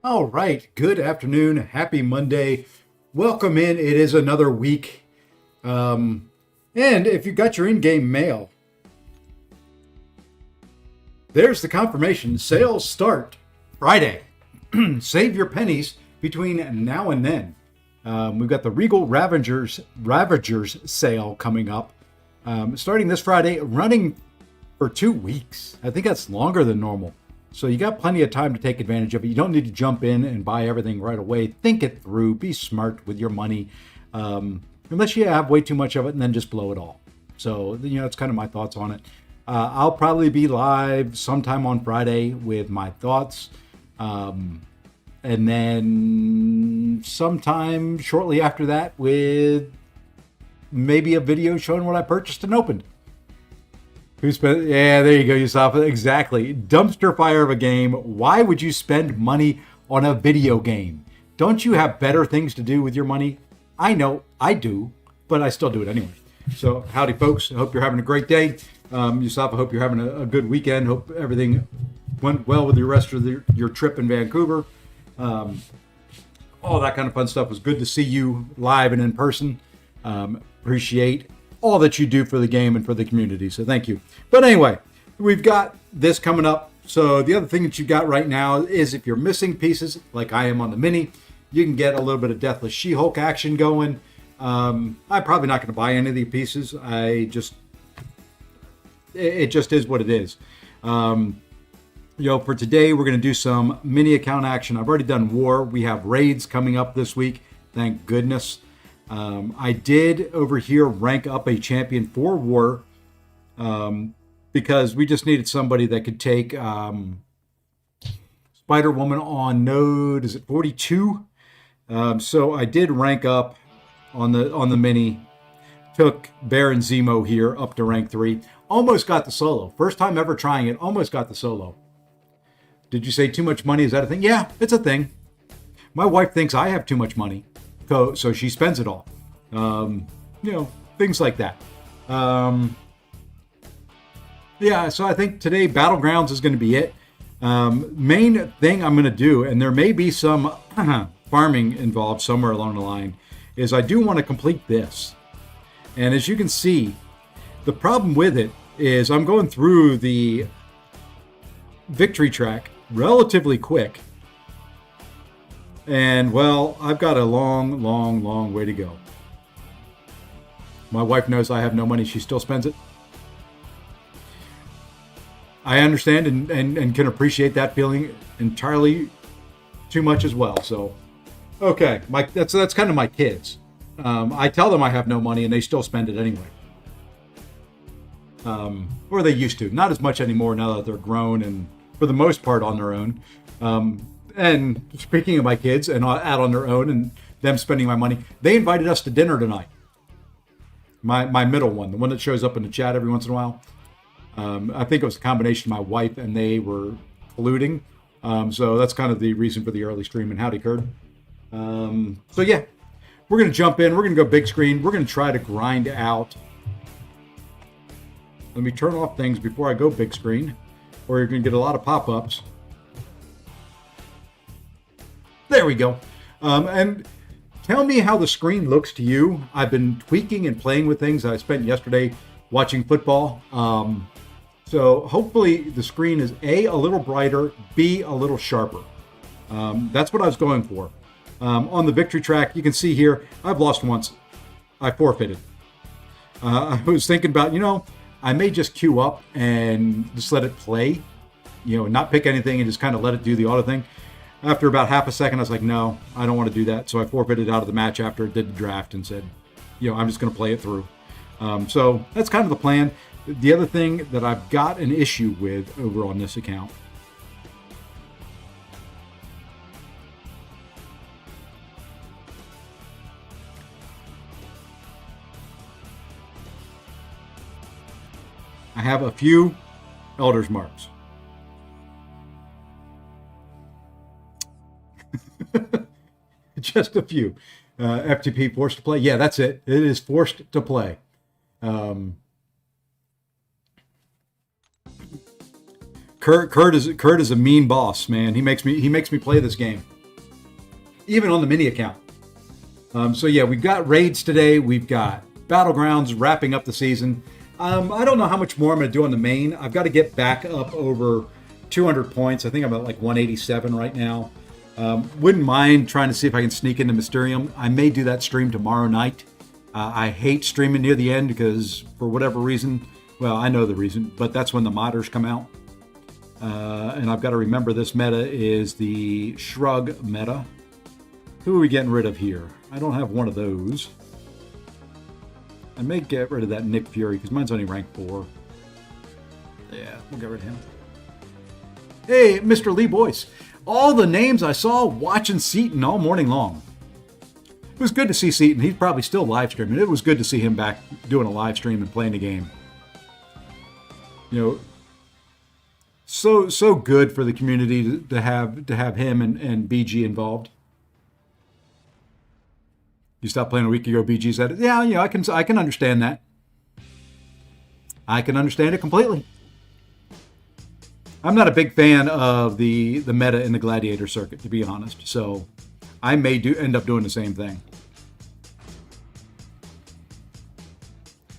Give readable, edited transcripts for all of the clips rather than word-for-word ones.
All right. Good afternoon. Happy Monday. Welcome in. It is another week. And if you got your in-game mail, there's the confirmation. Sales start Friday. Save your pennies between now and then. We've got the Regal Ravagers sale coming up, starting this Friday, running for 2 weeks. I think that's longer than normal. So you got plenty of time to take advantage of it. You don't need to jump in and buy everything right away. Think it through. Be smart with your money, unless you have way too much of it and then just blow it all. So, that's kind of my thoughts on it. I'll probably be live sometime on Friday with my thoughts. And then sometime shortly after that with maybe a video showing what I purchased and opened. Who spent? Yeah, there you go, Yusafa. Exactly. Dumpster fire of a game. Why would you spend money on a video game? Don't you have better things to do with your money? I know I do, but I still do it anyway. So, howdy, folks. I hope you're having a great day. Yusafa, I hope you're having a good weekend. Hope everything went well with the rest of your trip in Vancouver. All that kind of fun stuff. It was good to see you live and in person. Appreciate all that you do for the game and for the community. So thank you. But anyway, we've got this coming up. So the other thing that you got right now is if you're missing pieces, like I am on the Mini, you can get a little bit of Deathless She-Hulk action going. I'm probably not going to buy any of the pieces. It just is what it is. For today, we're going to do some mini account action. I've already done War. We have raids coming up this week. Thank goodness. I did over here rank up a champion for War because we just needed somebody that could take Spider-Woman on node, is it 42? So I did rank up on the mini, took Baron Zemo here up to rank 3. Almost got the solo. First time ever trying it, almost got the solo. Did you say too much money? Is that a thing? Yeah, it's a thing. My wife thinks I have too much money. So she spends it all. Things like that. So I think today Battlegrounds is going to be it. Main thing I'm going to do, and there may be some farming involved somewhere along the line, is I do want to complete this. And as you can see, the problem with it is I'm going through the victory track relatively quick. And, well, I've got a long, long, long way to go. My wife knows I have no money. She still spends it. I understand and can appreciate that feeling entirely too much as well. So, okay, that's kind of my kids. I tell them I have no money and they still spend it anyway. Or they used to. Not as much anymore now that they're grown and, for the most part, on their own. And speaking of my kids and out on their own and them spending my money, they invited us to dinner tonight. My middle one, the one that shows up in the chat every once in a while. I think it was a combination of my wife and they were colluding. So that's kind of the reason for the early stream and howdy Curd. So yeah, we're going to jump in. We're going to go big screen. We're going to try to grind out. Let me turn off things before I go big screen, or you're going to get a lot of pop-ups. There we go. And tell me how the screen looks to you. I've been tweaking and playing with things. I spent yesterday watching football. So hopefully the screen is A, little brighter, B, a little sharper. That's what I was going for. On the victory track, you can see here, I've lost once. I forfeited. I was thinking about, I may just queue up and just let it play, not pick anything and just kind of let it do the auto thing. After about half a second, I was like, no, I don't want to do that. So I forfeited out of the match after it did the draft and said, I'm just going to play it through. So that's kind of the plan. The other thing that I've got an issue with over on this account, I have a few Elder's Marks. Just a few. FTP forced to play. Yeah, that's it. It is forced to play. Kurt is a mean boss, man. He makes me play this game, even on the mini account. So yeah, we've got raids today. We've got Battlegrounds wrapping up the season. I don't know how much more I'm going to do on the main. I've got to get back up over 200 points. I think I'm at like 187 right now. Wouldn't mind trying to see if I can sneak into Mysterium. I may do that stream tomorrow night. I hate streaming near the end because for whatever reason, well, I know the reason, but that's when the modders come out. And I've got to remember this meta is the Shrug meta. Who are we getting rid of here? I don't have one of those. I may get rid of that Nick Fury because mine's only rank 4. Yeah, we'll get rid of him. Hey, Mr. Lee Boyce. All the names I saw watching Seaton all morning long. It was good to see Seaton. He's probably still live streaming. It was good to see him back doing a live stream and playing the game. You know, so good for the community to have him and BG involved. You stopped playing a week ago, BG said, yeah, you know, I can understand that. I can understand it completely. I'm not a big fan of the meta in the Gladiator circuit, to be honest. So I may end up doing the same thing.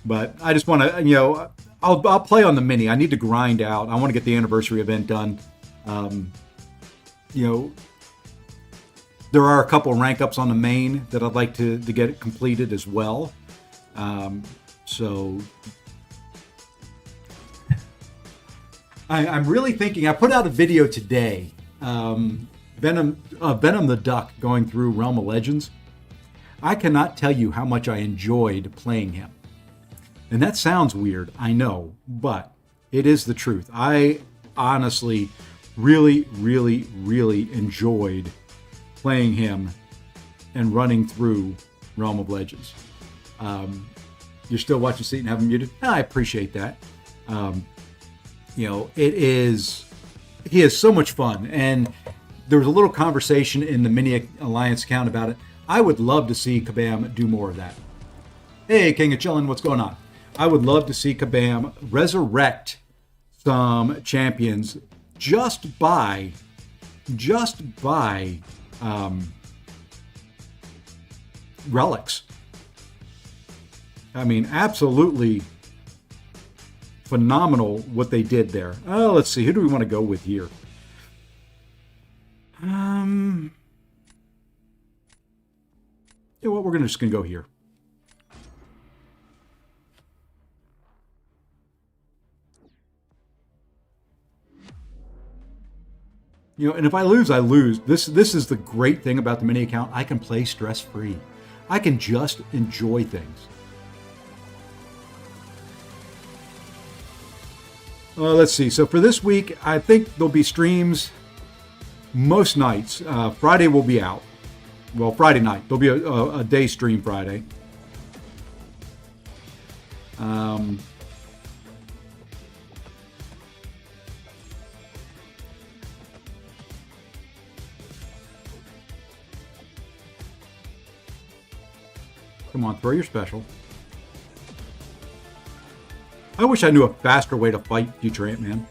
But I just want to, you know, I'll play on the mini. I need to grind out. I want to get the anniversary event done. You know, there are a couple rank ups on the main that I'd like to get it completed as well. So I'm really thinking. I put out a video today. Venom the Duck going through Realm of Legends. I cannot tell you how much I enjoyed playing him. And that sounds weird, I know, but it is the truth. I honestly really, really, really enjoyed playing him and running through Realm of Legends. You're still watching Seaton, have him muted? I appreciate that. You know, he is so much fun. And there was a little conversation in the Mini Alliance account about it. I would love to see Kabam do more of that. Hey, King of Chillin', what's going on? I would love to see Kabam resurrect some champions just by relics. I mean, absolutely phenomenal what they did there. Let's see, who do we want to go with here? You know what, we're just gonna go here. You know, and if I lose, I lose. This is the great thing about the mini account. I can play stress-free. I can just enjoy things. Let's see. So for this week, I think there'll be streams most nights. Friday will be out. Well, Friday night. There'll be a day stream Friday. Come on, throw your special. I wish I knew a faster way to fight Future Ant-Man.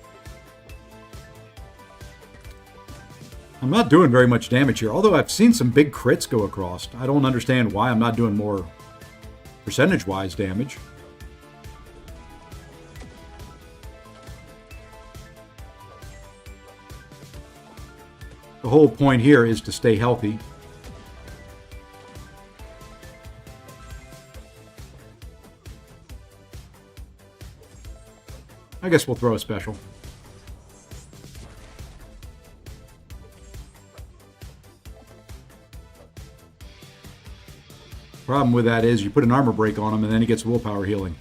I'm not doing very much damage here, although I've seen some big crits go across. I don't understand why I'm not doing more percentage-wise damage. The whole point here is to stay healthy. I guess we'll throw a special. Problem with that is you put an armor break on him and then he gets willpower healing.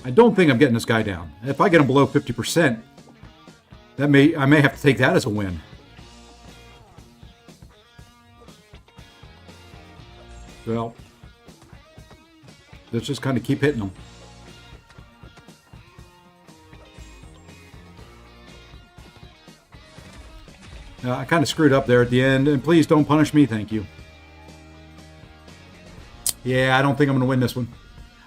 I don't think I'm getting this guy down. If I get him below 50%, I may have to take that as a win. Well, let's just kind of keep hitting him. I kind of screwed up there at the end, and please don't punish me, thank you. Yeah, I don't think I'm going to win this one.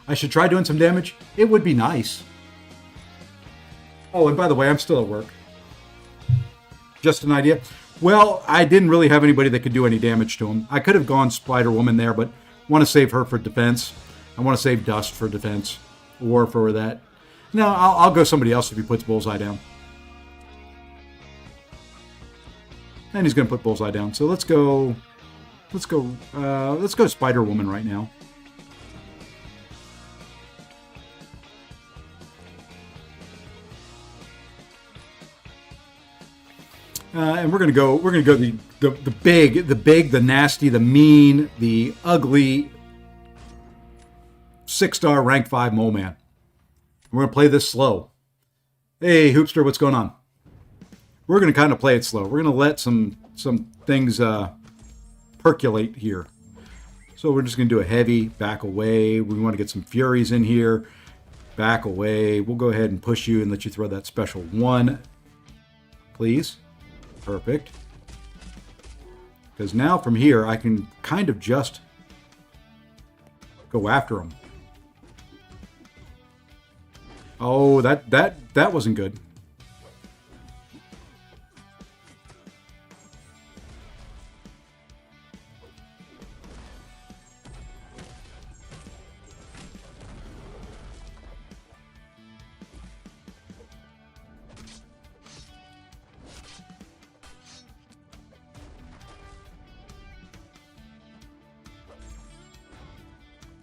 I should try doing some damage. It would be nice. Oh, and by the way, I'm still at work. Just an idea. Well, I didn't really have anybody that could do any damage to him. I could have gone Spider-Woman there, but want to save her for defense. I want to save Dust for defense. Or for that. No, I'll go somebody else if he puts Bullseye down. And he's going to put Bullseye down. So let's go Spider-Woman right now. And we're gonna go the big, the nasty, the mean, the ugly 6-star rank 5 Mole Man. We're gonna play this slow. Hey, Hoopster, what's going on? We're gonna kind of play it slow. We're gonna let some things percolate here. So we're just gonna do a heavy back away. We want to get some Furies in here. Back away. We'll go ahead and push you and let you throw that special 1, please. Perfect. Because now from here, I can kind of just go after him. Oh, that wasn't good.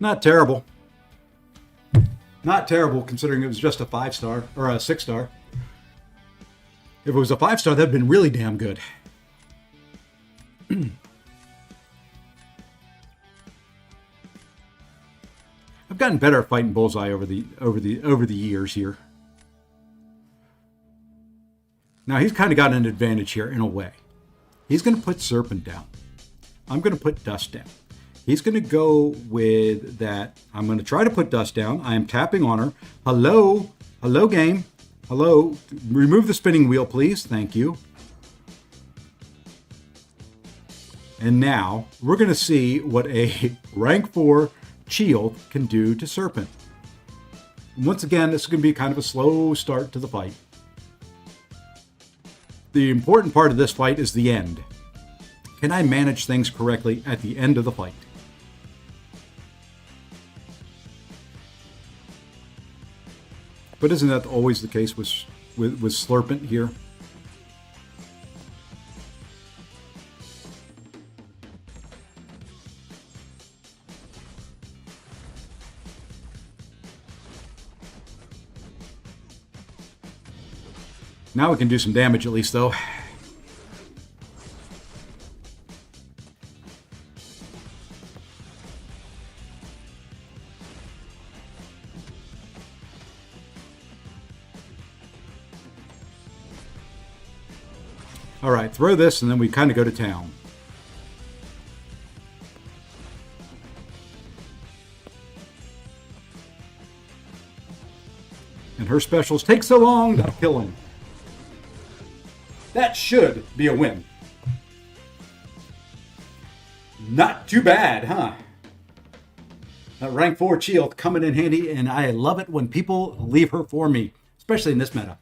Not terrible. Not terrible considering it was just a 5-star or a 6-star. If it was a 5-star, that'd been really damn good. I've gotten better at fighting Bullseye over the years here. Now he's kind of got an advantage here in a way. He's going to put Serpent down. I'm going to put Dust down. He's going to go with that. I'm going to try to put Dust down. I am tapping on her. Hello. Hello, game. Hello. Remove the spinning wheel, please. Thank you. And now we're going to see what a rank 4 Shield can do to Serpent. Once again, this is going to be kind of a slow start to the fight. The important part of this fight is the end. Can I manage things correctly at the end of the fight? But isn't that always the case with Slurpent here? Now we can do some damage at least, though. All right, throw this, and then we kind of go to town. And her specials take so long to kill him. That should be a win. Not too bad, huh? That rank 4 Shield coming in handy, and I love it when people leave her for me, especially in this meta.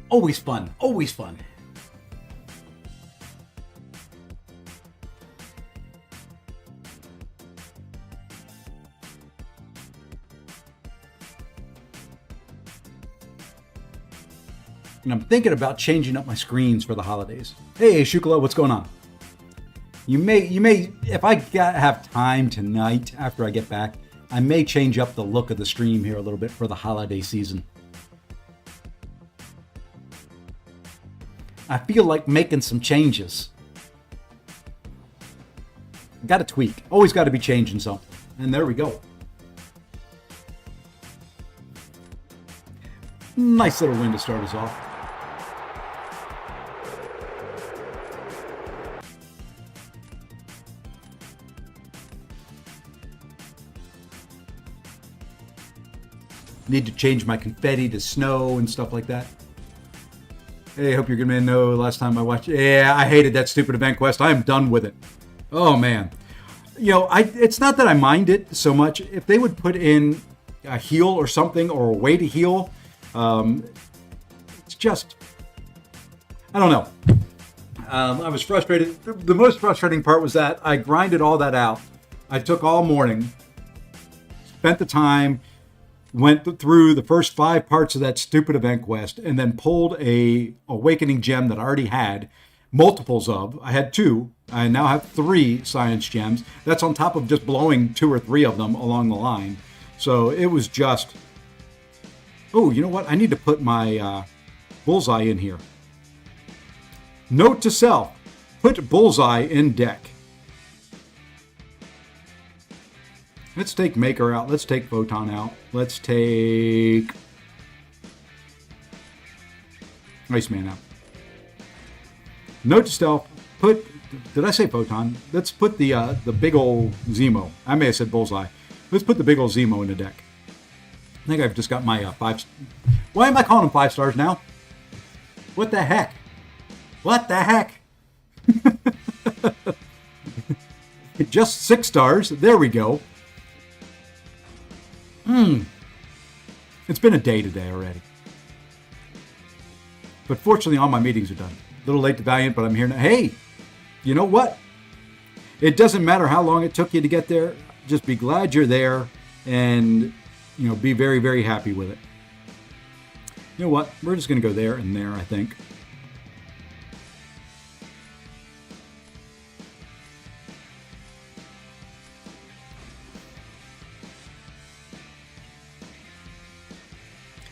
Always fun. Always fun. And I'm thinking about changing up my screens for the holidays. Hey, Shukla, what's going on? You may, if I have time tonight after I get back, I may change up the look of the stream here a little bit for the holiday season. I feel like making some changes. Got to tweak. Always got to be changing something. And there we go. Nice little win to start us off. Need to change my confetti to snow and stuff like that. Hey, hope you're gonna know last time I watched. Yeah, I hated that stupid event quest. I am done with it. Oh man. You know, it's not that I mind it so much. If they would put in a heal or something, or a way to heal, it's just, I don't know. I was frustrated. The most frustrating part was that I grinded all that out. I took all morning, spent the time, went through the first 5 parts of that stupid event quest, and then pulled a awakening gem that I already had multiples of. I had 2. I now have 3 science gems. That's on top of just blowing 2 or 3 of them along the line. So it was just, oh, you know what? I need to put my bullseye in here. Note to self, put bullseye in deck. Let's take Maker out. Let's take Photon out. Let's take Iceman out. Note to self, did I say Photon? Let's put the big old Zemo. I may have said Bullseye. Let's put the big old Zemo in the deck. I think I've just got my 5. Why am I calling them 5 stars now? What the heck? What the heck? Just 6 stars. There we go. It's been a day today already. But fortunately, all my meetings are done. A little late to Valiant, but I'm here now. Hey, you know what? It doesn't matter how long it took you to get there. Just be glad you're there and, you know, be very, very happy with it. You know what? We're just going to go there and there, I think.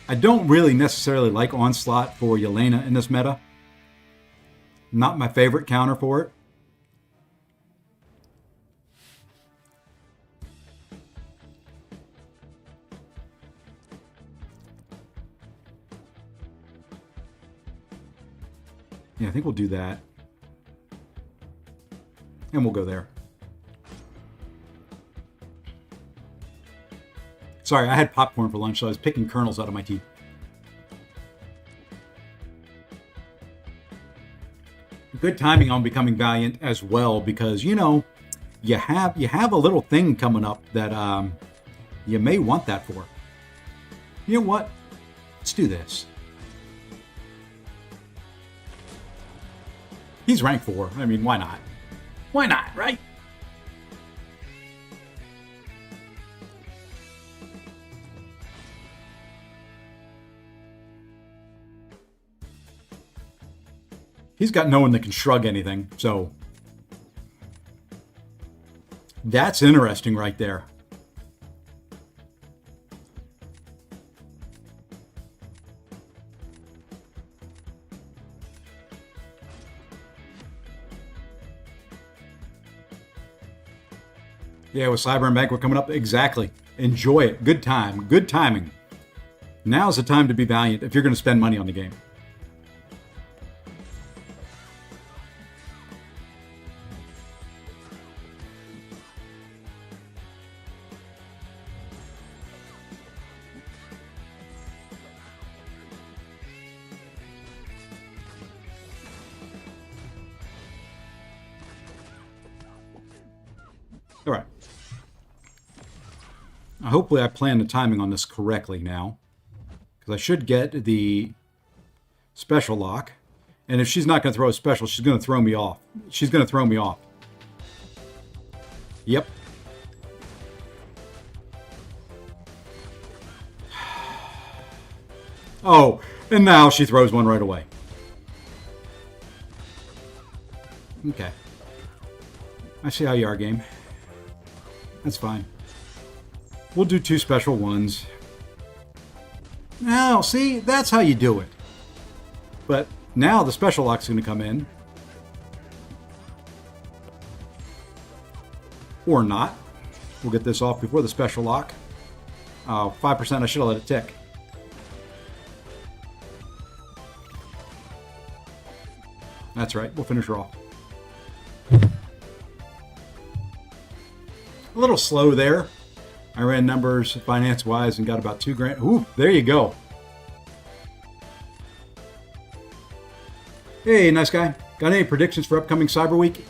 I don't really necessarily like Onslaught for Yelena in this meta. Not my favorite counter for it. Yeah, I think we'll do that. And we'll go there. Sorry, I had popcorn for lunch, so I was picking kernels out of my teeth. Good timing on becoming Valiant as well, because, you know, you have a little thing coming up that you may want that for. You know what? Let's do this. He's rank 4. I mean, why not? Why not, right? He's got no one that can shrug anything, so that's interesting right there. Yeah, with Cyber and Banquet coming up, exactly. Enjoy it. Good time. Good timing. Now's the time to be Valiant if you're going to spend money on the game. All right. Hopefully I planned the timing on this correctly now, because I should get the special lock. And if she's not going to throw a special, she's going to throw me off. She's going to throw me off. Yep. Oh, and now she throws one right away. Okay. I see how you are, game. That's fine. We'll do 2 special ones. Now, see, that's how you do it. But now the special lock's going to come in. Or not. We'll get this off before the special lock. 5%, I should have let it tick. That's right, we'll finish her off. A little slow there. I ran numbers finance-wise and got about $2,000. Ooh, there you go. Hey, nice guy. Got any predictions for upcoming Cyber Week?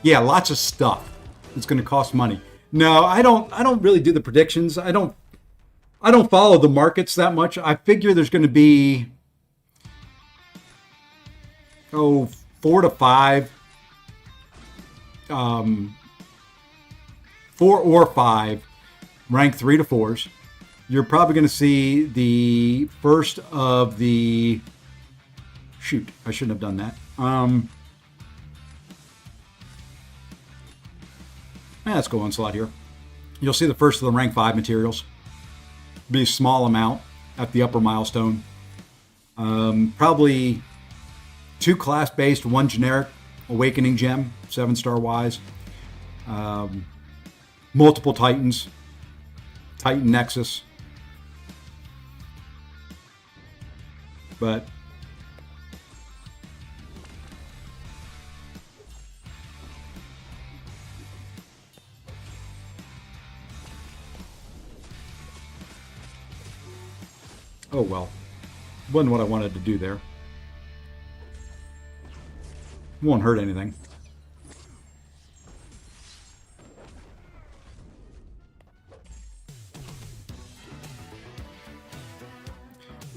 Yeah, lots of stuff. It's going to cost money. No, I don't really do the predictions. I don't follow the markets that much. I figure there's going to be 4 to 5, 4 or 5 ranked 3 to 4s. You're probably going to see the first of the... Shoot, I shouldn't have done that. Let's go on slide here. You'll see the first of the rank 5 materials. Be a small amount at the upper milestone. Probably 2 class-based, 1 generic Awakening Gem, 7-star wise. Multiple Titans. Titan Nexus. But oh well. Wasn't what I wanted to do there. Won't hurt anything.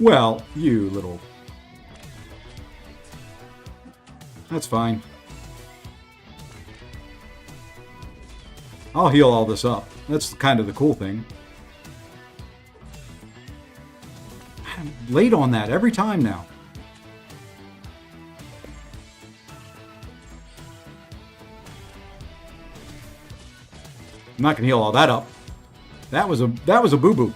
Well, you little... That's fine. I'll heal all this up. That's kind of the cool thing. I'm late on that every time now. I'm not gonna heal all that up. That was a boo-boo.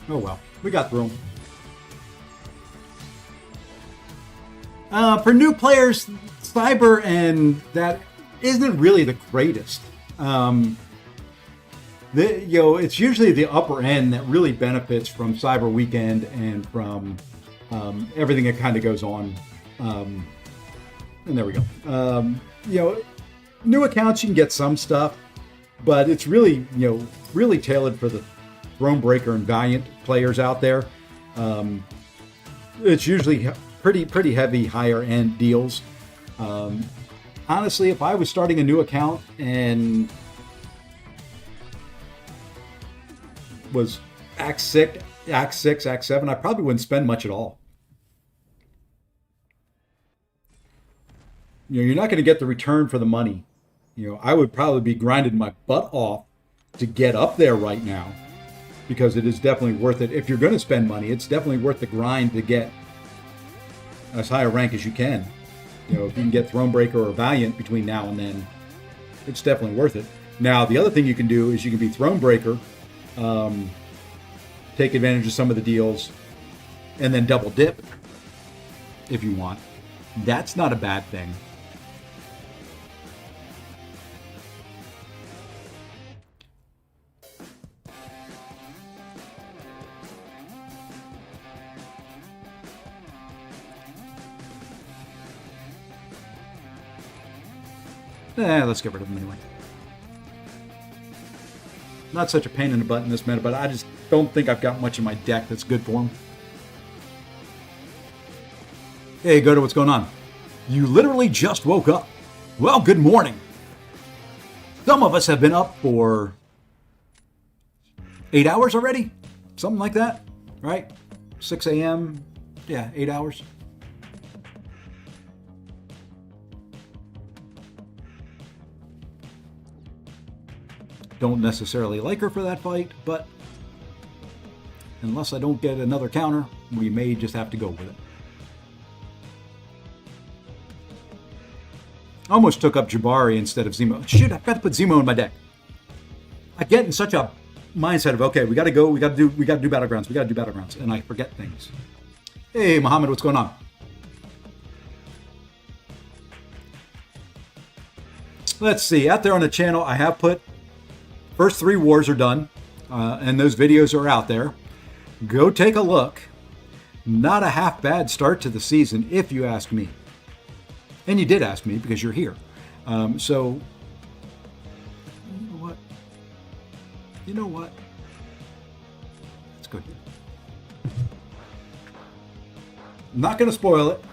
Oh well, we got through them. For new players, Cyber and that isn't really the greatest. It's usually the upper end that really benefits from Cyber Weekend and from everything that kind of goes on. And there we go. New accounts you can get some stuff, but it's really really tailored for the Thronebreaker and Valiant players out there. It's usually pretty heavy higher end deals. Honestly, if I was starting a new account and was Act 6, Act 7, I probably wouldn't spend much at all. You're not going to get the return for the money. I would probably be grinding my butt off to get up there right now, because it is definitely worth it. If you're going to spend money, it's definitely worth the grind to get as high a rank as you can. If you can get Thronebreaker or Valiant between now and then, it's definitely worth it. Now, the other thing you can do is you can be Thronebreaker, take advantage of some of the deals, and then double dip if you want. That's not a bad thing. Let's get rid of them anyway. Not such a pain in the butt in this meta, but I just don't think I've got much in my deck that's good for them. Hey, Godo, what's going on? You literally just woke up. Well, good morning. Some of us have been up for 8 hours already. Something like that, right? 6 a.m. Yeah, 8 hours. Don't necessarily like her for that fight, but unless I don't get another counter, we may just have to go with it. Almost took up Jabari instead of Zemo. Shoot, I've got to put Zemo in my deck. I get in such a mindset of, okay, we got to do Battlegrounds, and I forget things. Hey, Muhammad, what's going on? Let's see, out there on the channel, I have put first 3 wars are done, and those videos are out there. Go take a look. Not a half bad start to the season, if you ask me. And you did ask me because you're here. So, you know what? You know what? Let's go here. I'm not going to spoil it.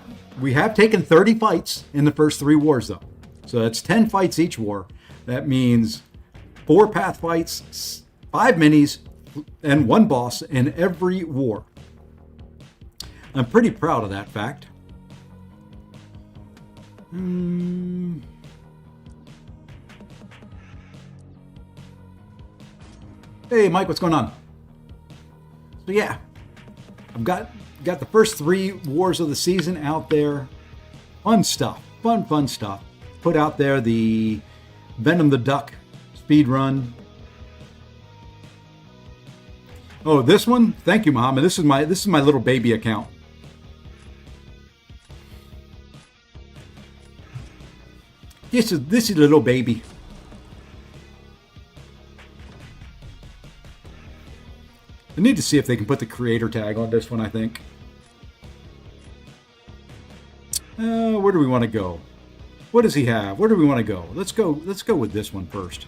We have taken 30 fights in the first 3 wars, though. So that's 10 fights each war. That means 4 path fights, 5 minis, and 1 boss in every war. I'm pretty proud of that fact. Hey, Mike, what's going on? So yeah, I've got the first 3 wars of the season out there. Fun stuff. Fun stuff. Put out there the Venom the Duck speed run. Oh, this one? Thank you, Muhammad. This is my little baby account. This is a little baby. I need to see if they can put the creator tag on this one, I think. Where do we want to go? What does he have? Where do we want to go? Let's go with this one first.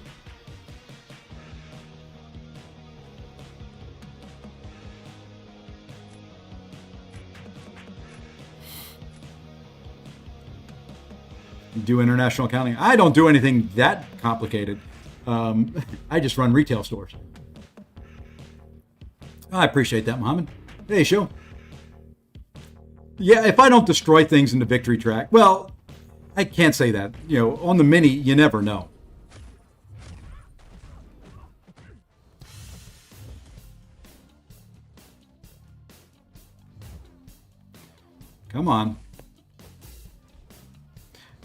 Do international accounting? I don't do anything that complicated. I just run retail stores. I appreciate that, Mohammed. Hey, show. Yeah, if I don't destroy things in the victory track, well, I can't say that. You know, on the mini, you never know. Come on.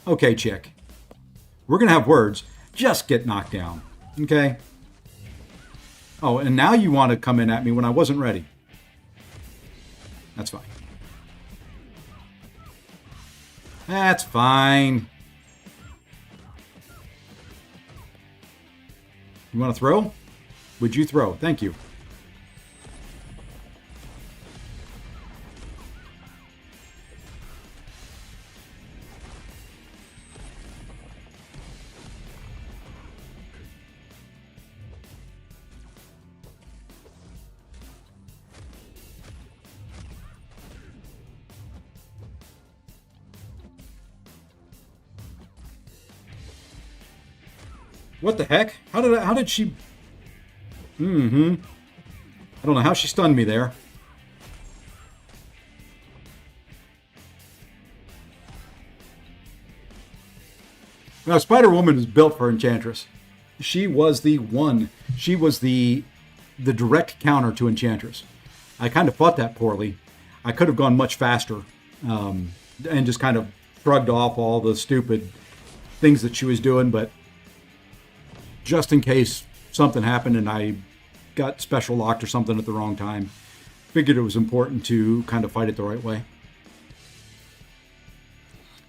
Okay, chick. We're going to have words. Just get knocked down. Okay? Oh, and now you want to come in at me when I wasn't ready. That's fine. That's fine. You want to throw? Would you throw? Thank you. What the heck? How did she... I don't know how she stunned me there. Now, Spider-Woman is built for Enchantress. She was the one. She was the direct counter to Enchantress. I kind of fought that poorly. I could have gone much faster and just kind of shrugged off all the stupid things that she was doing, but just in case something happened and I got special locked or something at the wrong time, figured it was important to kind of fight it the right way.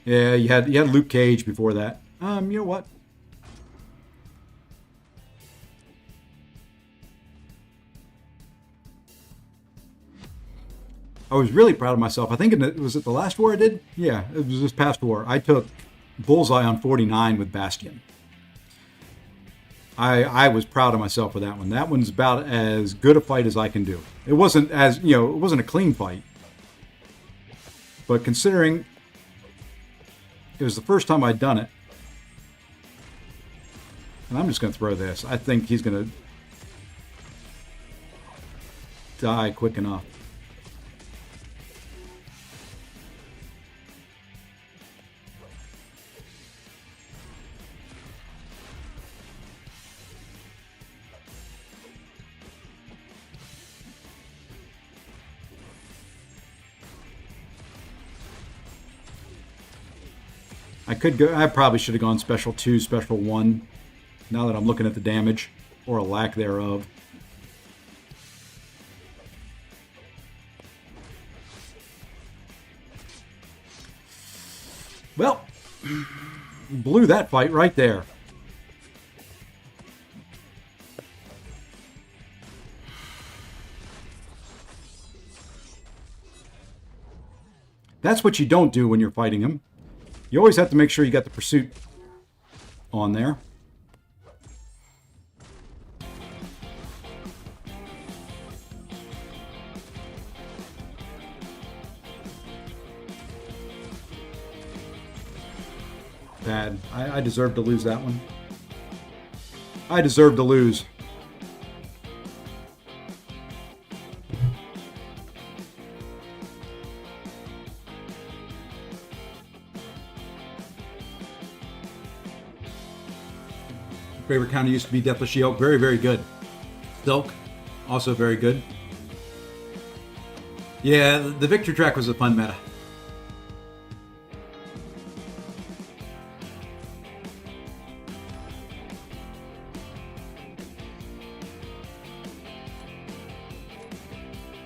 Yeah, you had Luke Cage before that. You know what? I was really proud of myself. I think was it the last war I did? Yeah, it was this past war. I took bullseye on 49 with Bastion. I was proud of myself for that one. That one's about as good a fight as I can do. It wasn't it wasn't a clean fight. But considering it was the first time I'd done it, and I'm just going to throw this. I think he's going to die quick enough. I probably should have gone special 2, special 1, now that I'm looking at the damage, or a lack thereof. Well, blew that fight right there. That's what you don't do when you're fighting him. You always have to make sure you got the pursuit on there. Bad. I deserve to lose that one. I deserve to lose. Favorite counter used to be Deathless Shield. Very, very good. Silk, also very good. Yeah, the Victory Track was a fun meta.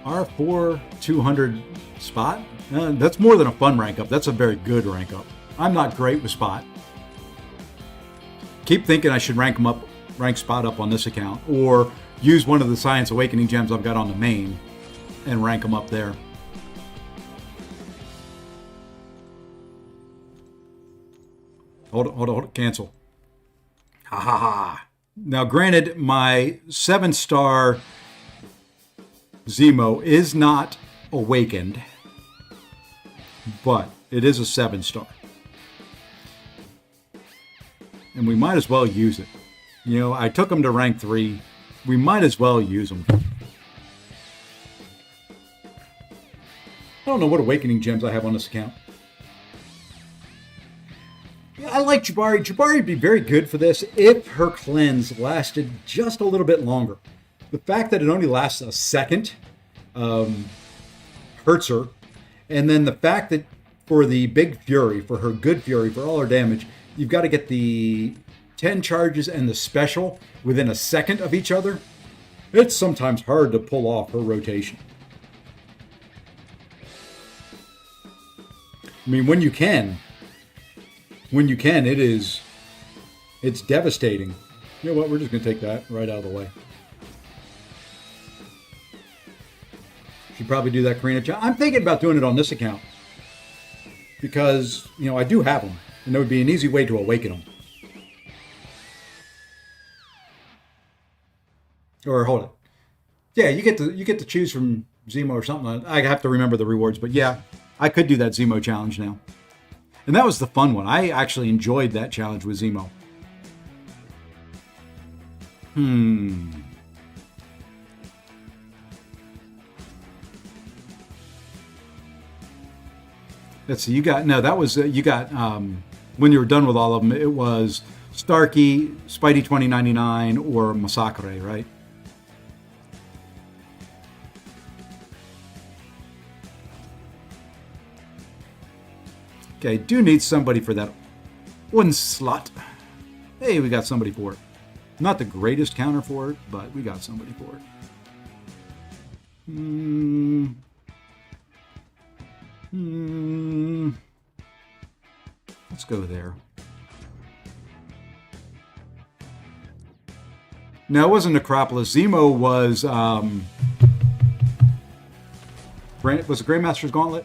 R4 200 Spot? That's more than a fun rank up. That's a very good rank up. I'm not great with Spot. Keep thinking I should rank Spot up on this account, or use one of the Science Awakening gems I've got on the main and rank them up there. Hold on, cancel. Ha ha ha. Now, granted, my 7-star Zemo is not awakened, but it is a 7-star. And we might as well use it. You know, I took him to rank 3. We might as well use him. I don't know what awakening gems I have on this account. Yeah, I like Jabari. Jabari would be very good for this if her cleanse lasted just a little bit longer. The fact that it only lasts a second hurts her. And then the fact that for the big Fury, for her good Fury, for all her damage, you've got to get the 10 charges and the special within a second of each other. It's sometimes hard to pull off her rotation. I mean, when you can, it's devastating. You know what? We're just going to take that right out of the way. Should probably do that Karina. I'm thinking about doing it on this account because, you know, I do have them, and there would be an easy way to awaken them. Or hold it. Yeah, you get to choose from Zemo or something. I have to remember the rewards, but yeah, I could do that Zemo challenge now. And that was the fun one. I actually enjoyed that challenge with Zemo. Let's see. You got when you were done with all of them, it was Starkey, Spidey 2099, or Massacre, right? Okay, do need somebody for that one slot. Hey, we got somebody for it. Not the greatest counter for it, but we got somebody for it. Let's go there. No, it wasn't Necropolis. Zemo was was it Grandmaster's Gauntlet?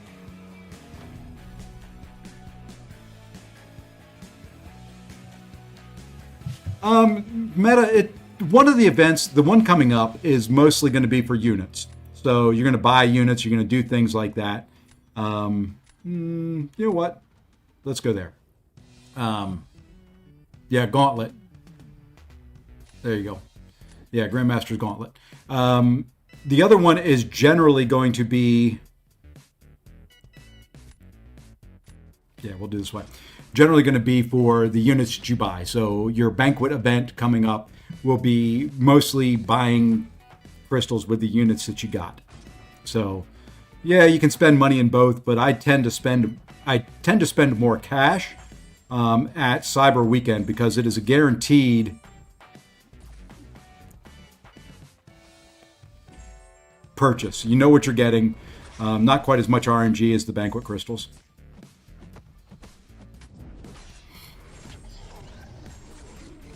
One of the events, the one coming up, is mostly going to be for units. So you're going to buy units, you're going to do things like that. You know what? Let's go there. Yeah, Gauntlet. There you go. Yeah, Grandmaster's Gauntlet. The other one is generally going to be... Yeah, we'll do this way. Generally going to be for the units that you buy. So your banquet event coming up will be mostly buying crystals with the units that you got. So, yeah, you can spend money in both, but I tend to spend more cash at Cyber Weekend because it is a guaranteed purchase. You know what you're getting. Not quite as much RNG as the banquet crystals.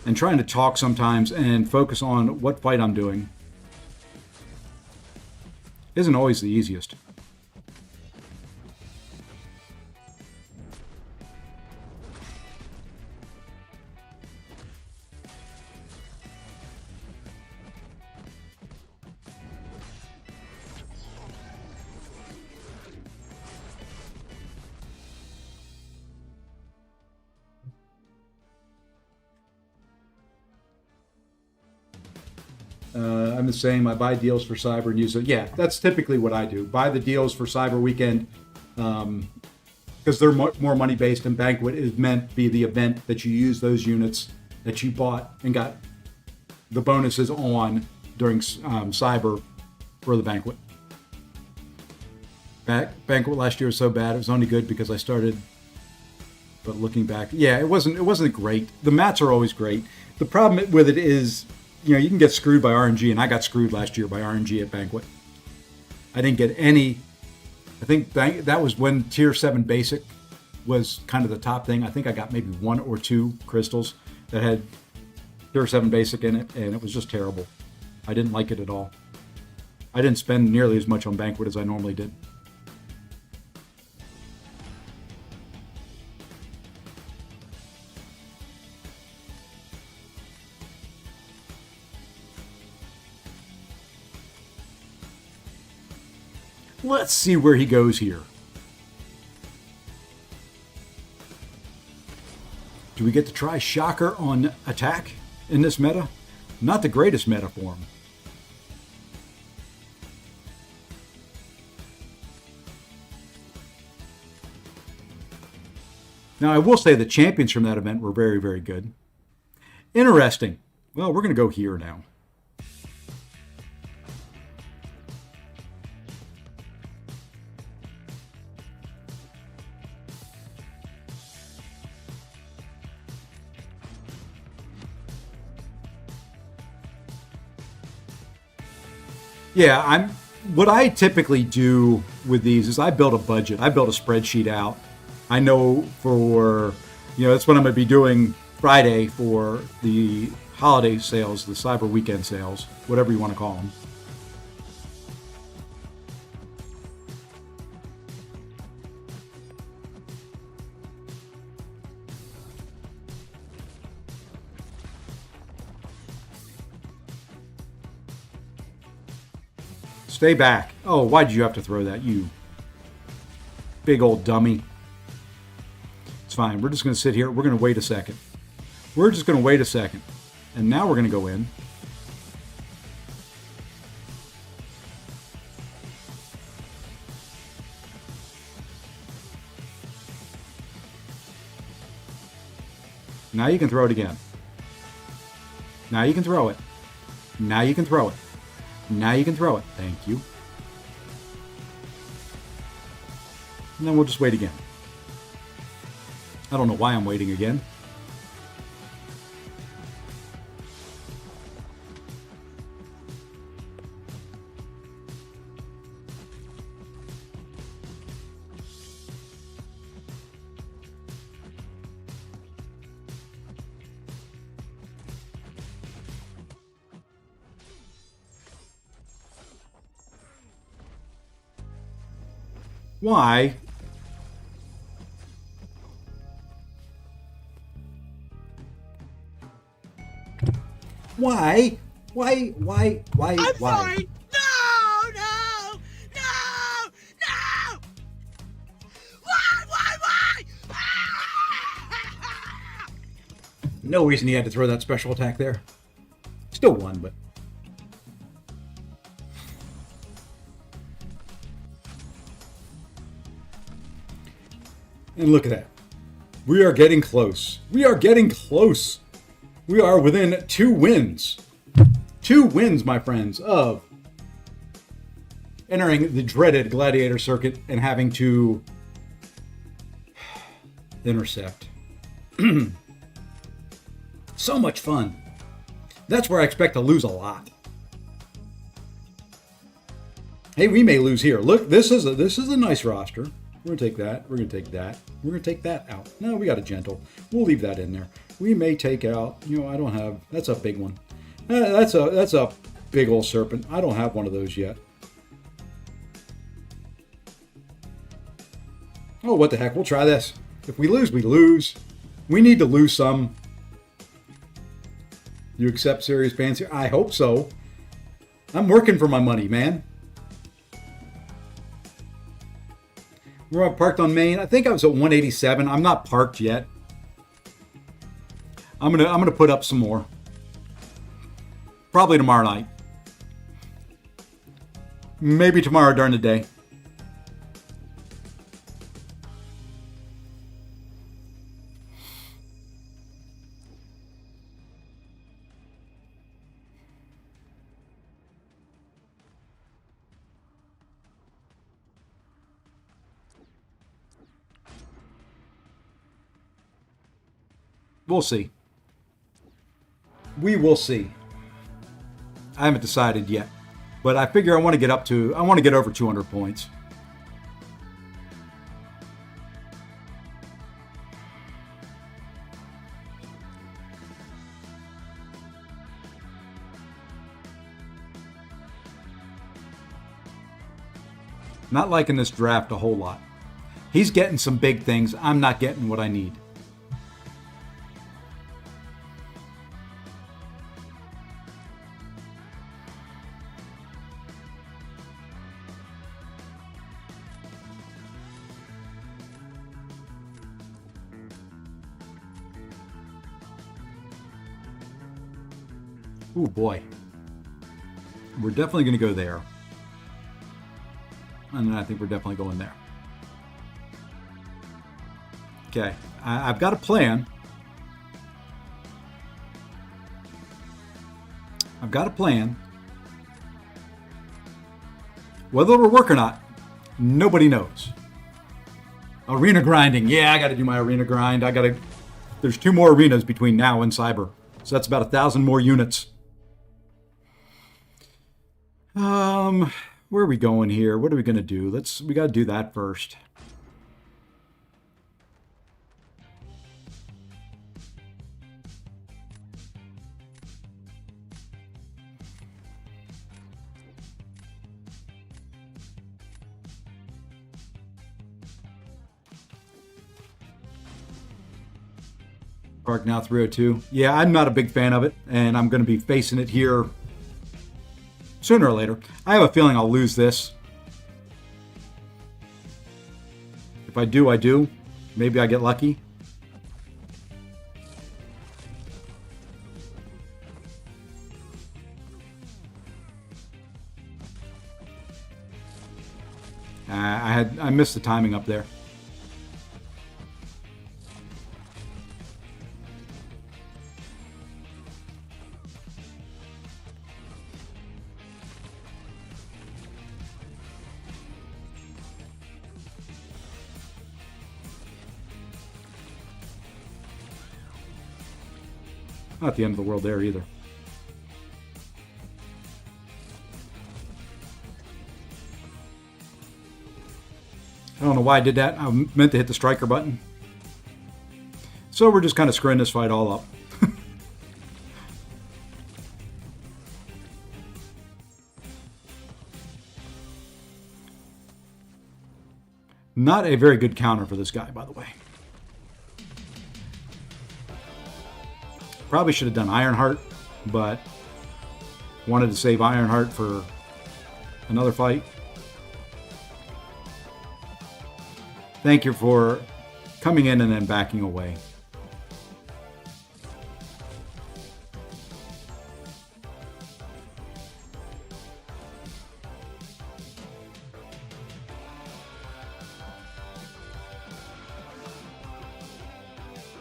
And trying to talk sometimes and focus on what fight I'm doing isn't always the easiest. I'm the same. I buy deals for Cyber and use it. Yeah, that's typically what I do. Buy the deals for Cyber Weekend because they're more money based, and Banquet is meant to be the event that you use those units that you bought and got the bonuses on during Cyber for the Banquet. Banquet last year was so bad. It was only good because I started. But looking back, yeah, it wasn't great. The mats are always great. The problem with it is, you can get screwed by RNG, and I got screwed last year by RNG at Banquet. I didn't get any. I think that was when Tier 7 Basic was kind of the top thing. I think I got maybe 1 or 2 crystals that had Tier 7 Basic in it, and it was just terrible. I didn't like it at all. I didn't spend nearly as much on Banquet as I normally did. Let's see where he goes here. Do we get to try Shocker on attack in this meta? Not the greatest meta for him. Now, I will say the champions from that event were very, very good. Interesting. Well, we're going to go here now. Yeah, what I typically do with these is I build a budget. I build a spreadsheet out. I know for, that's what I'm going to be doing Friday for the holiday sales, the Cyber Weekend sales, whatever you want to call them. Stay back. Oh, why did you have to throw that, you big old dummy? It's fine. We're just going to sit here. We're going to wait a second. We're just going to wait a second. And now we're going to go in. Now you can throw it again. Now you can throw it. Now you can throw it. Now you can throw it. Thank you. And then we'll just wait again. I don't know why I'm waiting again. Why? Why? I'm sorry. No! Why? No reason he had to throw that special attack there. Still won, but... And look at that. We are getting close. We are getting close. We are within 2 wins. 2 wins, my friends, of entering the dreaded gladiator circuit and having to intercept. So much fun. That's where I expect to lose a lot. Hey, we may lose here. Look, this is a nice roster. We're going to take that. We're going to take that. We're going to take that out. No, we got a gentle. We'll leave that in there. We may take out, I don't have, that's a big one. That's a big old serpent. I don't have one of those yet. Oh, what the heck. We'll try this. If we lose, we lose. We need to lose some. You accept serious bans here? I hope so. I'm working for my money, man. We're parked on Main. I think I was at 187. I'm not parked yet. I'm gonna put up some more. Probably tomorrow night. Maybe tomorrow during the day. We'll see. We will see. I haven't decided yet, but I figure I want to get over 200 points. Not liking this draft a whole lot. He's getting some big things. I'm not getting what I need. Oh boy. We're definitely going to go there. And then I think we're definitely going there. Okay. I've got a plan. Whether it'll work or not, nobody knows. Arena grinding. Yeah, I got to do my arena grind. There's 2 more arenas between now and Cyber. So that's about 1,000 more units. Where are we going here? What are we going to do? We got to do that first. Park now 302. Yeah, I'm not a big fan of it, and I'm going to be facing it here sooner or later. I have a feeling I'll lose this. If I do, I do. Maybe I get lucky. I missed the timing up there. Not the end of the world there either. I don't know why I did that. I meant to hit the striker button. So we're just kind of screwing this fight all up. Not a very good counter for this guy, by the way. Probably should have done Ironheart, but wanted to save Ironheart for another fight. Thank you for coming in and then backing away.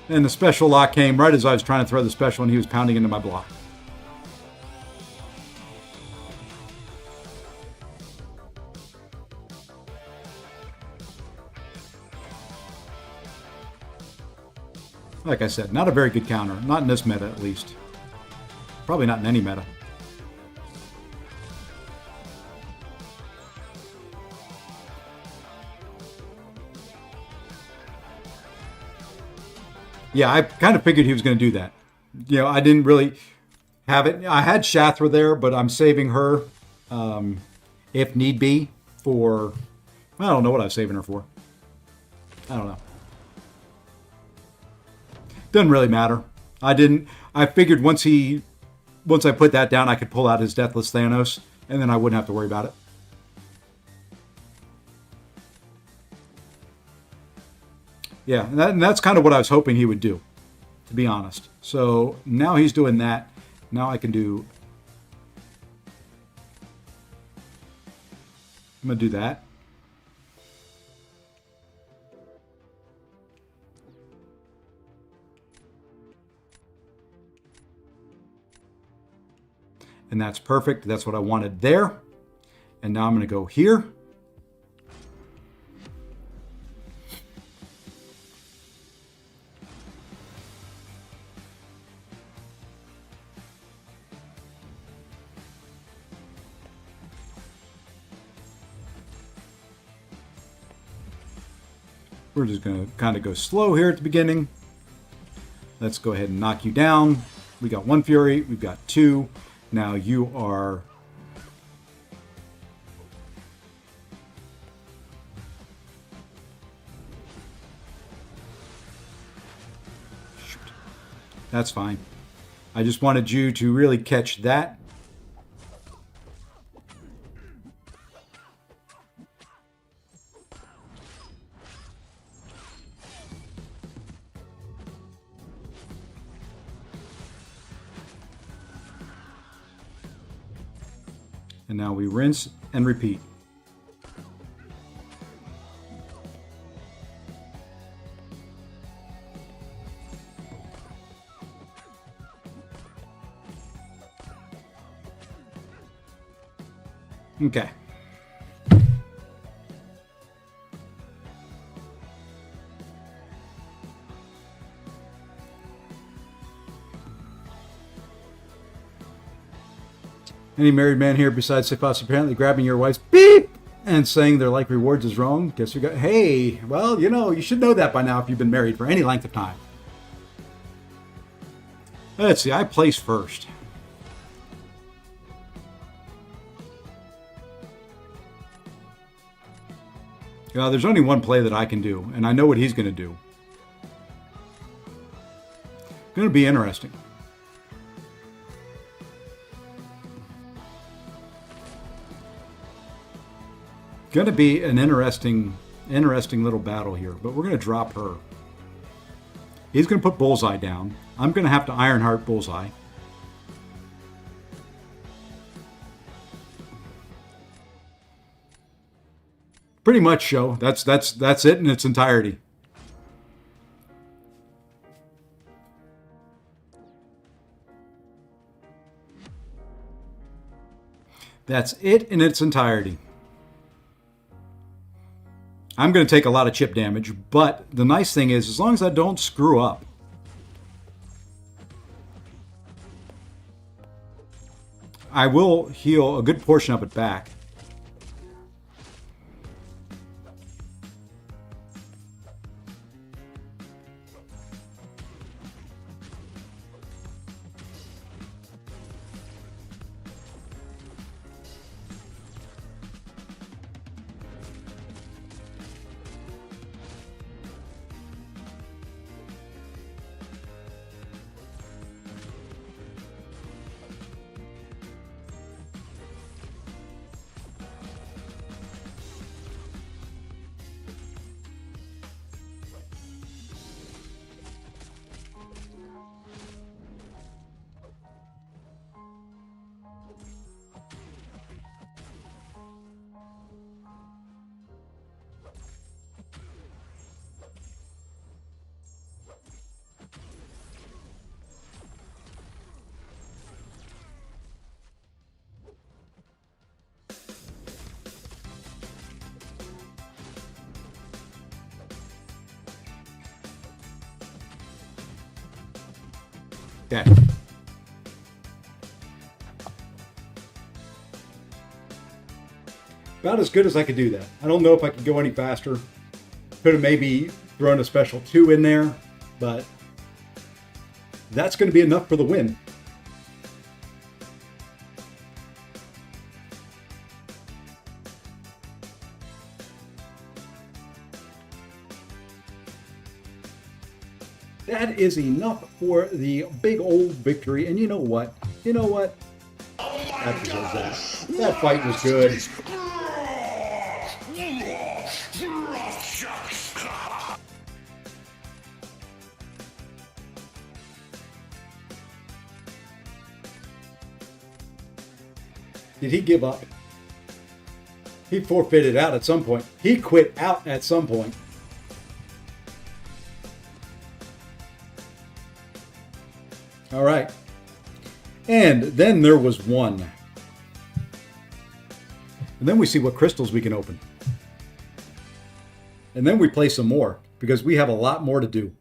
And the special lock came right as I was trying to throw the special and he was pounding into my block. Like I said, not a very good counter. Not in this meta, at least. Probably not in any meta. Yeah, I kind of figured he was going to do that. You know, I didn't really have it. I had Shathra there, but I'm saving her, if need be, for... I don't know what I was saving her for. I don't know. Doesn't really matter. I figured once I put that down, I could pull out his Deathless Thanos, and then I wouldn't have to worry about it. Yeah, and that's kind of what I was hoping he would do, to be honest. So now he's doing that. Now I can do... I'm going to do that. And that's perfect. That's what I wanted there. And now I'm going to go here. We're just going to kind of go slow here at the beginning. Let's go ahead and knock you down. We got 1 Fury. We've got 2. Now you are... Shoot. That's fine. I just wanted you to really catch that. And now we rinse and repeat. Okay. Any married man here besides Sifas apparently grabbing your wife's beep and saying their like rewards is wrong? Guess you got... Hey, well, you know, you should know that by now if you've been married for any length of time. Let's see, I placed first. There's only one play that I can do, and I know what he's going to do. Going to be interesting. Going to be an interesting little battle here, but we're going to drop her. He's going to put Bullseye down. I'm going to have to Ironheart Bullseye. Pretty much, show. That's it in its entirety. That's it in its entirety. I'm going to take a lot of chip damage, but the nice thing is, as long as I don't screw up, I will heal a good portion of it back. Okay. About as good as I could do that. I don't know if I could go any faster. Could have maybe thrown a special 2 in there, but that's going to be enough for the win. That is enough for the big old victory. And you know what? You know what? That deserves that. That fight was good. Did he give up? He forfeited out at some point. He quit out at some point. All right. And then there was one. And then we see what crystals we can open. And then we play some more because we have a lot more to do.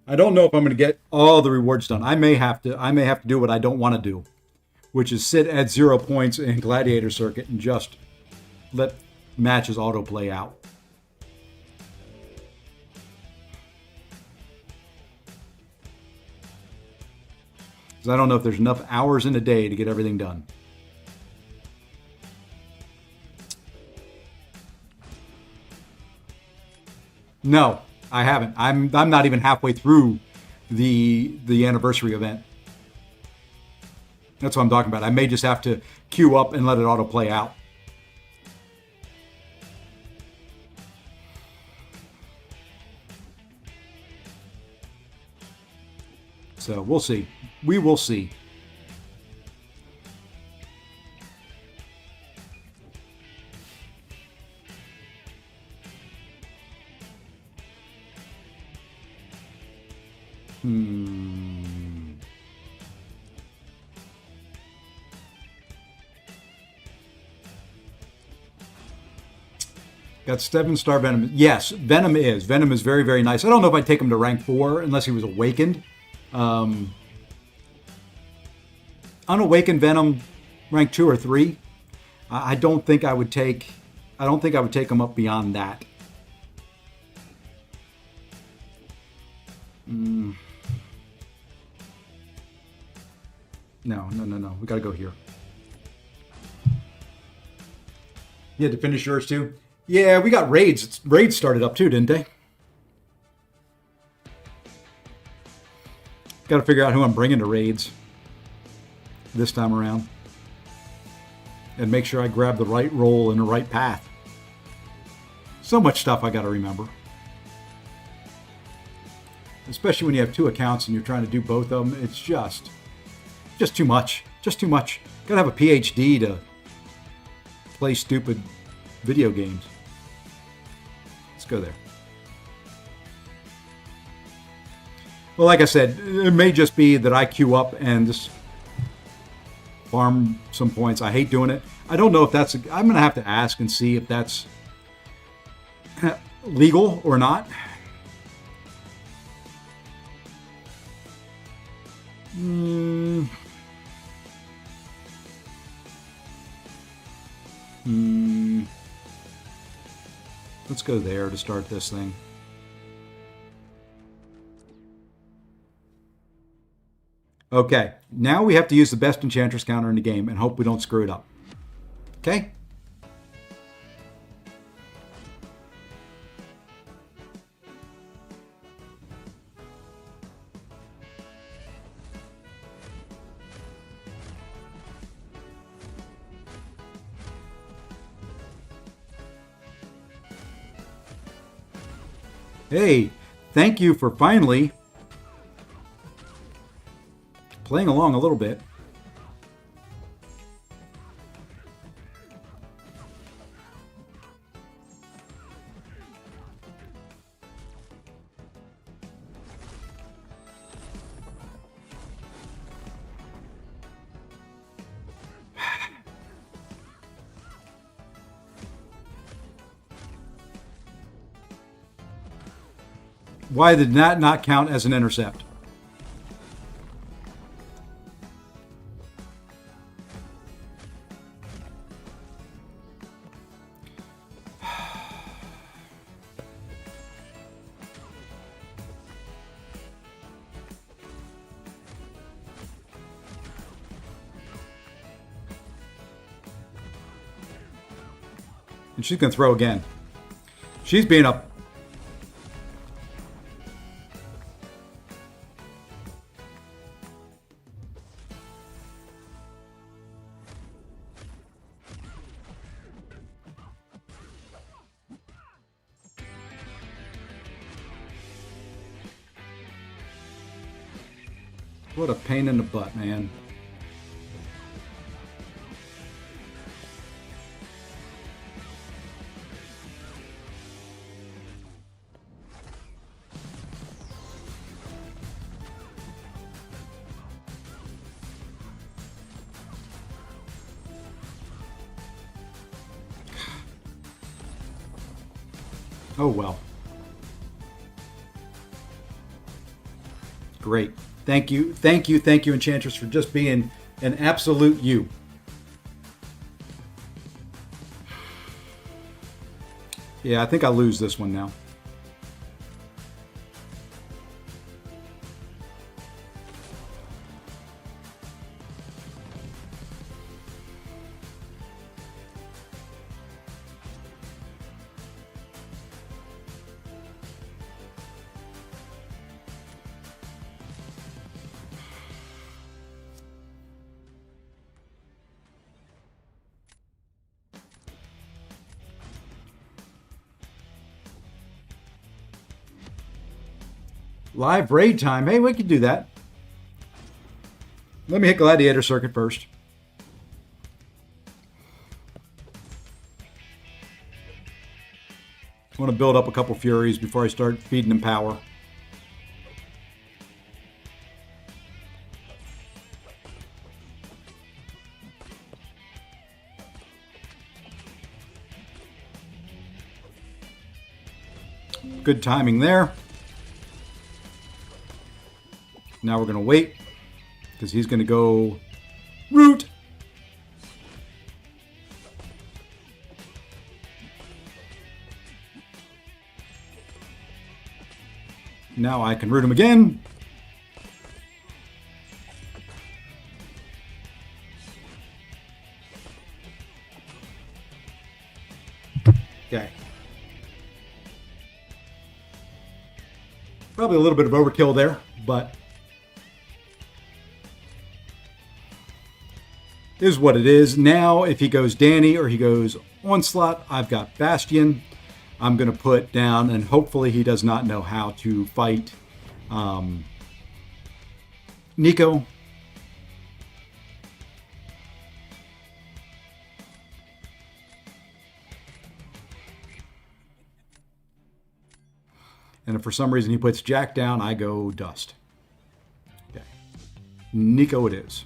I don't know if I'm going to get all the rewards done. I may have to do what I don't want to do, which is sit at 0 points in Gladiator Circuit and just let matches autoplay out. Because I don't know if there's enough hours in a day to get everything done. No, I haven't. I'm not even halfway through the anniversary event. That's what I'm talking about. I may just have to queue up and let it autoplay out. So we'll see. We will see. Got 7-star Venom. Yes, Venom is. Venom is very, very nice. I don't know if I'd take him to rank 4 unless he was awakened. Unawakened Venom, rank 2 or 3. I don't think I would take him up beyond that. No. We got to go here. You had to finish yours too? Yeah, we got raids. Raids started up too, didn't they? Got to figure out who I'm bringing to raids this time around. And make sure I grab the right role and the right path. So much stuff I got to remember. Especially when you have 2 accounts and you're trying to do both of them. It's just too much. Just too much. Got to have a PhD to play stupid video games. Let's go there. Well, like I said, it may just be that I queue up and just farm some points. I hate doing it. I don't know if that's... I'm going to have to ask and see if that's legal or not. Let's go there to start this thing. Okay, now we have to use the best Enchantress counter in the game and hope we don't screw it up. Okay? Hey, thank you for finally playing along a little bit. Why did that not count as an intercept? And she's going to throw again. She's being a... What a pain in the butt, man. Oh, well. Great. Thank you, Enchantress, for just being an absolute you. Yeah, I think I'll lose this one now. Live raid time. Hey, we could do that. Let me hit Gladiator Circuit first. I want to build up a couple Furies before I start feeding them power. Good timing there. Now we're going to wait because he's going to go root. Now I can root him again. Okay. Probably a little bit of overkill there, but is what it is. Now, if he goes Danny or he goes Onslaught, I've got Bastion. I'm going to put down, and hopefully he does not know how to fight Nico. And if for some reason he puts Jack down, I go Dust. Okay. Nico it is.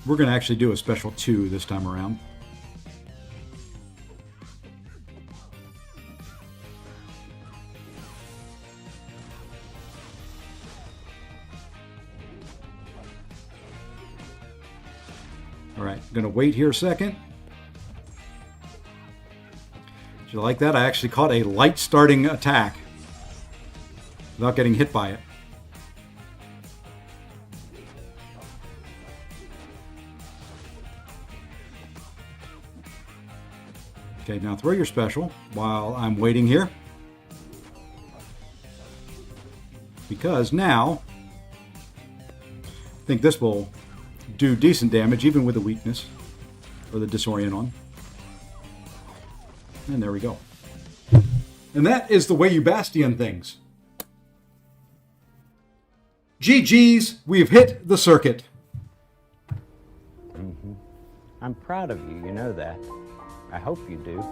We're going to actually do a special 2 this time around. All right, going to wait here a second. Did you like that? I actually caught a light starting attack without getting hit by it. Okay, now throw your special while I'm waiting here. Because now, I think this will do decent damage, even with the weakness, or the disorient on. And there we go. And that is the way you Bastion things. GG's, we've hit the circuit. Mm-hmm. I'm proud of you, you know that. I hope you do.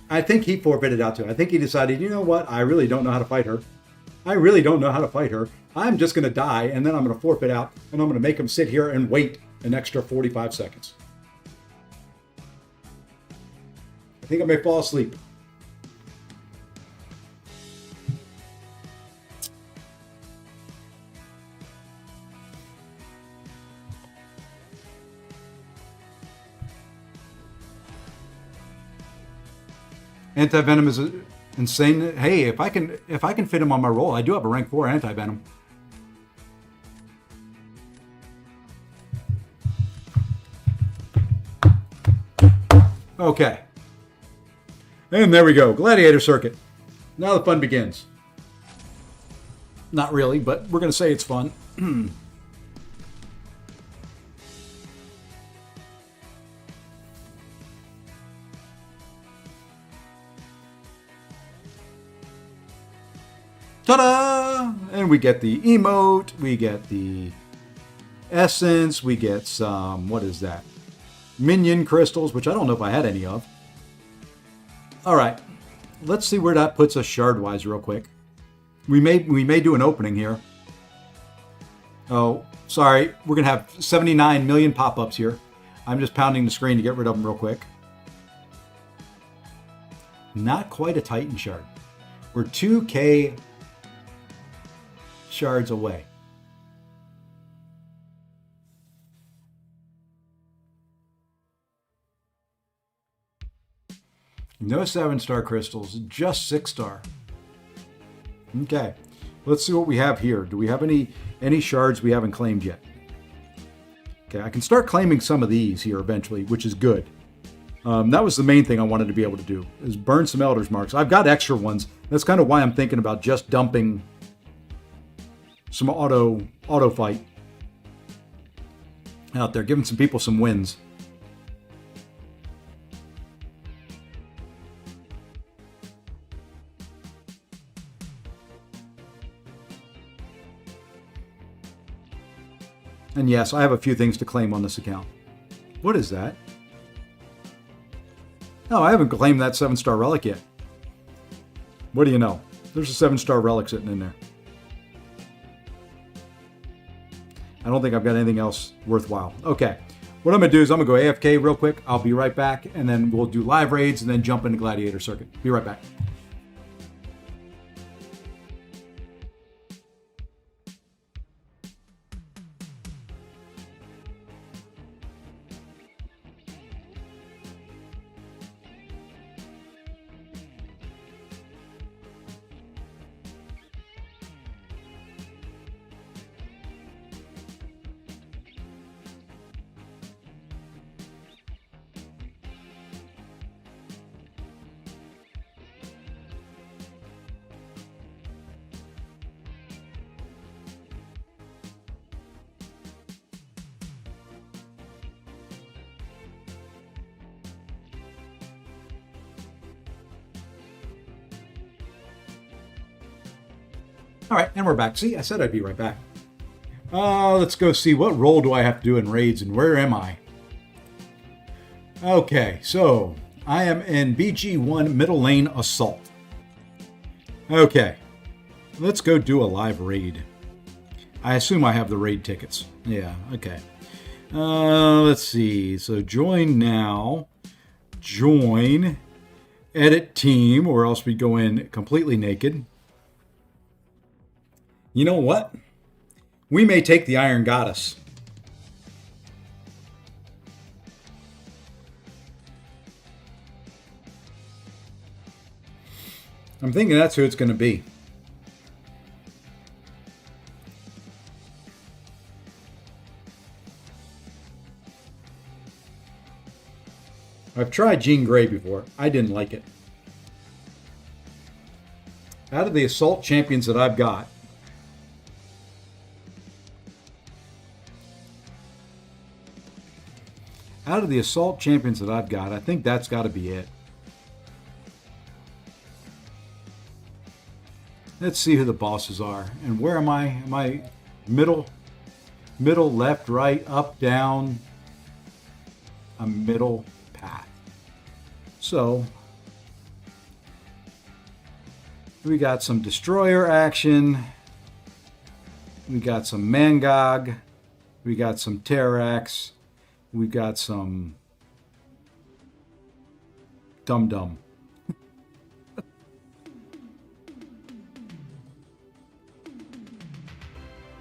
I think he forfeited out to it. I think he decided, you know what? I really don't know how to fight her. I'm just going to die, and then I'm going to forfeit out, and I'm going to make him sit here and wait an extra 45 seconds. I think I may fall asleep. Anti-venom is insane. Hey, if I can fit him on my roll, I do have a rank 4 anti-venom. Okay. And there we go. Gladiator Circuit. Now the fun begins. Not really, but we're going to say it's fun. Ta-da! And we get the emote, we get the essence, we get some, what is that? Minion crystals, which I don't know if I had any of. All right, let's see where that puts us shard-wise real quick. We may do an opening here. Oh, sorry, we're gonna have 79 million pop-ups here. I'm just pounding the screen to get rid of them real quick. Not quite a Titan shard. We're 2K shards away. No 7-star crystals, just 6-star. Okay, let's see what we have here. Do we have any shards we haven't claimed yet? Okay, I can start claiming some of these here eventually, which is good. That was the main thing I wanted to be able to do, is burn some Elder's Marks. I've got extra ones. That's kind of why I'm thinking about just dumping some auto fight out there, giving some people some wins. And yes, I have a few things to claim on this account. What is that? No, I haven't claimed that 7-star relic yet. What do you know? There's a 7-star relic sitting in there. I don't think I've got anything else worthwhile. Okay, what I'm going to do is I'm going to go AFK real quick. I'll be right back, and then we'll do live raids and then jump into Gladiator Circuit. Be right back. All right, and we're back. See, I said I'd be right back. Let's go see what role do I have to do in raids and where am I? Okay, so I am in BG1 Middle Lane Assault. Okay, let's go do a live raid. I assume I have the raid tickets. Yeah, okay. Let's see. So join now. Join. Edit team, or else we go in completely naked. You know what? We may take the Iron Goddess. I'm thinking that's who it's going to be. I've tried Jean Grey before. I didn't like it. Out of the assault champions that I've got, I think that's got to be it. Let's see who the bosses are. And where am I? Am I middle, left, right, up, down? A middle path. So we got some destroyer action. We got some Mangog. We got some Terrax. We got some Dum Dum.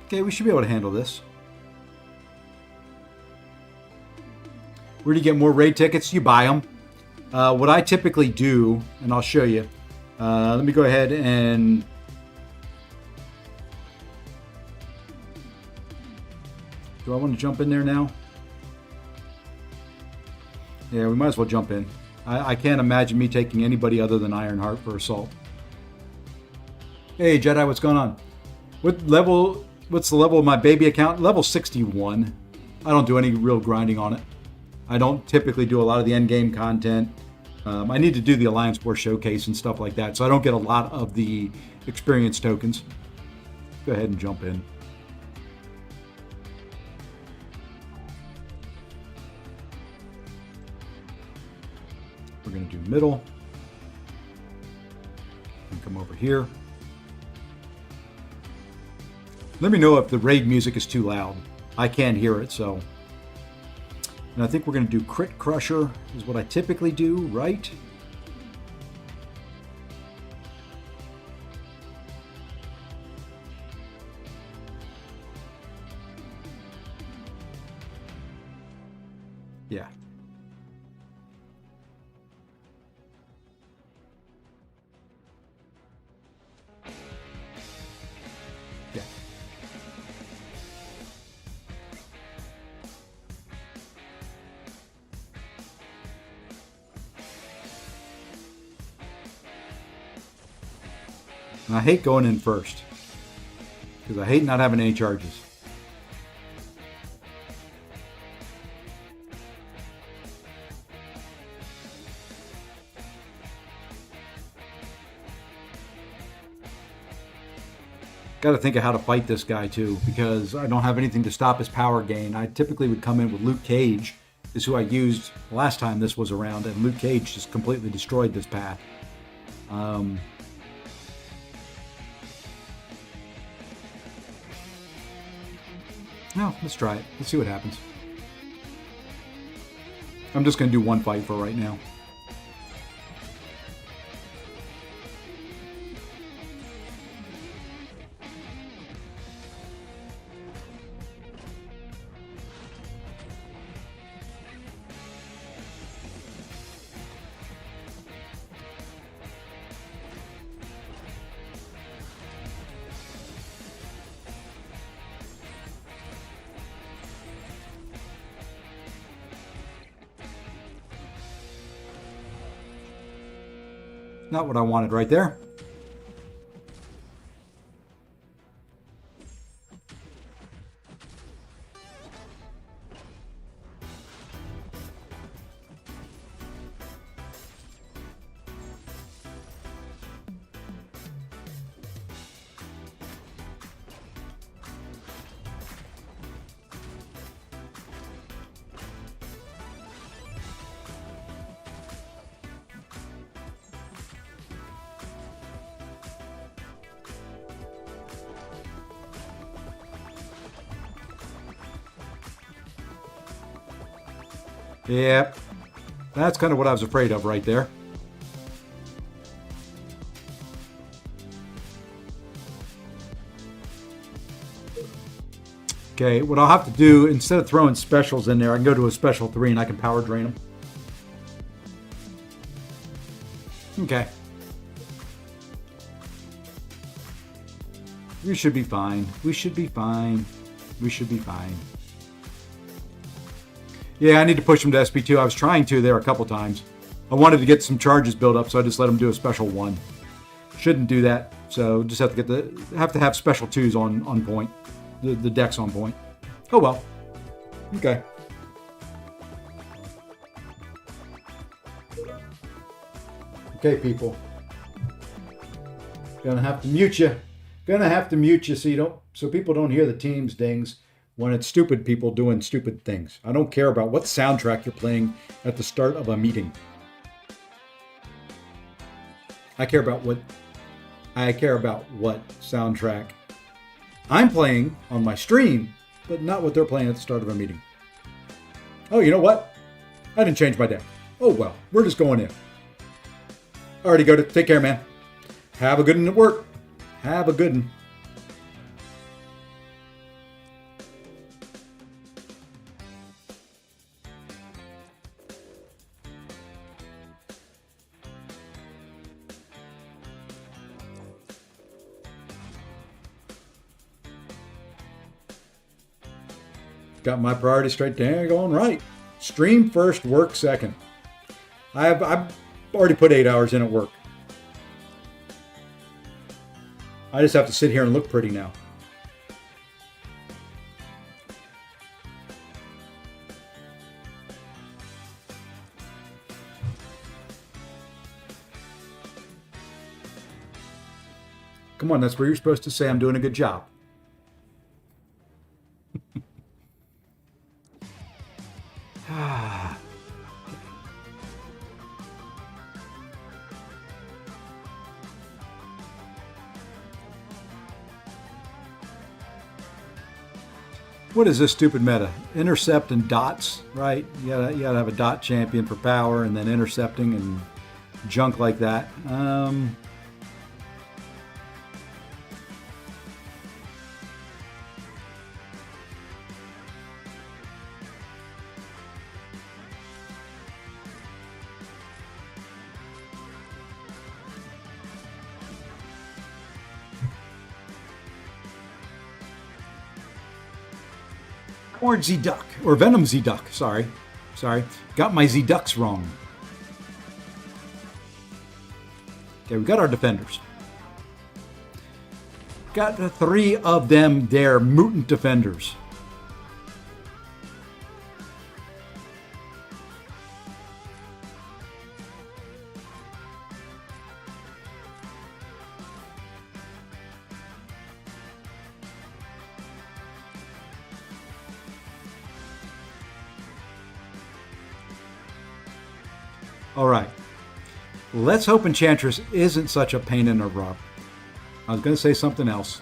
Okay, we should be able to handle this. Where do you get more raid tickets? You buy them. What I typically do, and I'll show you. Let me go ahead and do I want to jump in there now? Yeah, we might as well jump in. I can't imagine me taking anybody other than Ironheart for assault. Hey Jedi, what's going on? What's the level of my baby account? Level 61. I don't do any real grinding on it. I don't typically do a lot of the end game content. I need to do the Alliance War Showcase and stuff like that, so I don't get a lot of the experience tokens. Go ahead and jump in. We're going to do middle. And come over here. Let me know if the raid music is too loud. I can't hear it, so. And I think we're going to do Crit Crusher, is what I typically do, right? Yeah. Yeah. And I hate going in first, because I hate not having any charges. Got to think of how to fight this guy too, because I don't have anything to stop his power gain. I typically would come in with Luke Cage, is who I used last time this was around, and Luke Cage just completely destroyed this path. No, let's try it. Let's see what happens. I'm just going to do one fight for right now. Not what I wanted right there. Yep. That's kind of what I was afraid of right there. Okay, what I'll have to do, instead of throwing specials in there, I can go to a special 3 and I can power drain them. Okay. We should be fine. We should be fine. We should be fine. Yeah, I need to push him to SP2. I was trying to there a couple times. I wanted to get some charges built up, so I just let him do a special 1. Shouldn't do that, so just have to get have to have special 2s on point. The deck's on point. Oh well. Okay. Okay, people. Gonna have to mute you. Gonna have to mute you so people don't hear the team's dings when it's stupid people doing stupid things. I don't care about what soundtrack you're playing at the start of a meeting. I care about what soundtrack I'm playing on my stream, but not what they're playing at the start of a meeting. Oh, you know what? I didn't change my deck. Oh well, we're just going in. Alrighty, go to take care, man. Have a good one at work. Have a good one. Got my priorities straight there, going right. Stream first, work second. I've already put 8 hours in at work. I just have to sit here and look pretty now. Come on, that's where you're supposed to say I'm doing a good job. What is this stupid meta? Intercept and dots, right? You gotta have a dot champion for power, and then intercepting and junk like that. Or Z-Duck, or Venom Z-Duck, sorry. Got my Z-Ducks wrong. Okay, we got our defenders. Got the 3 of them there, mutant defenders. All right. Let's hope Enchantress isn't such a pain in the rub. I was going to say something else.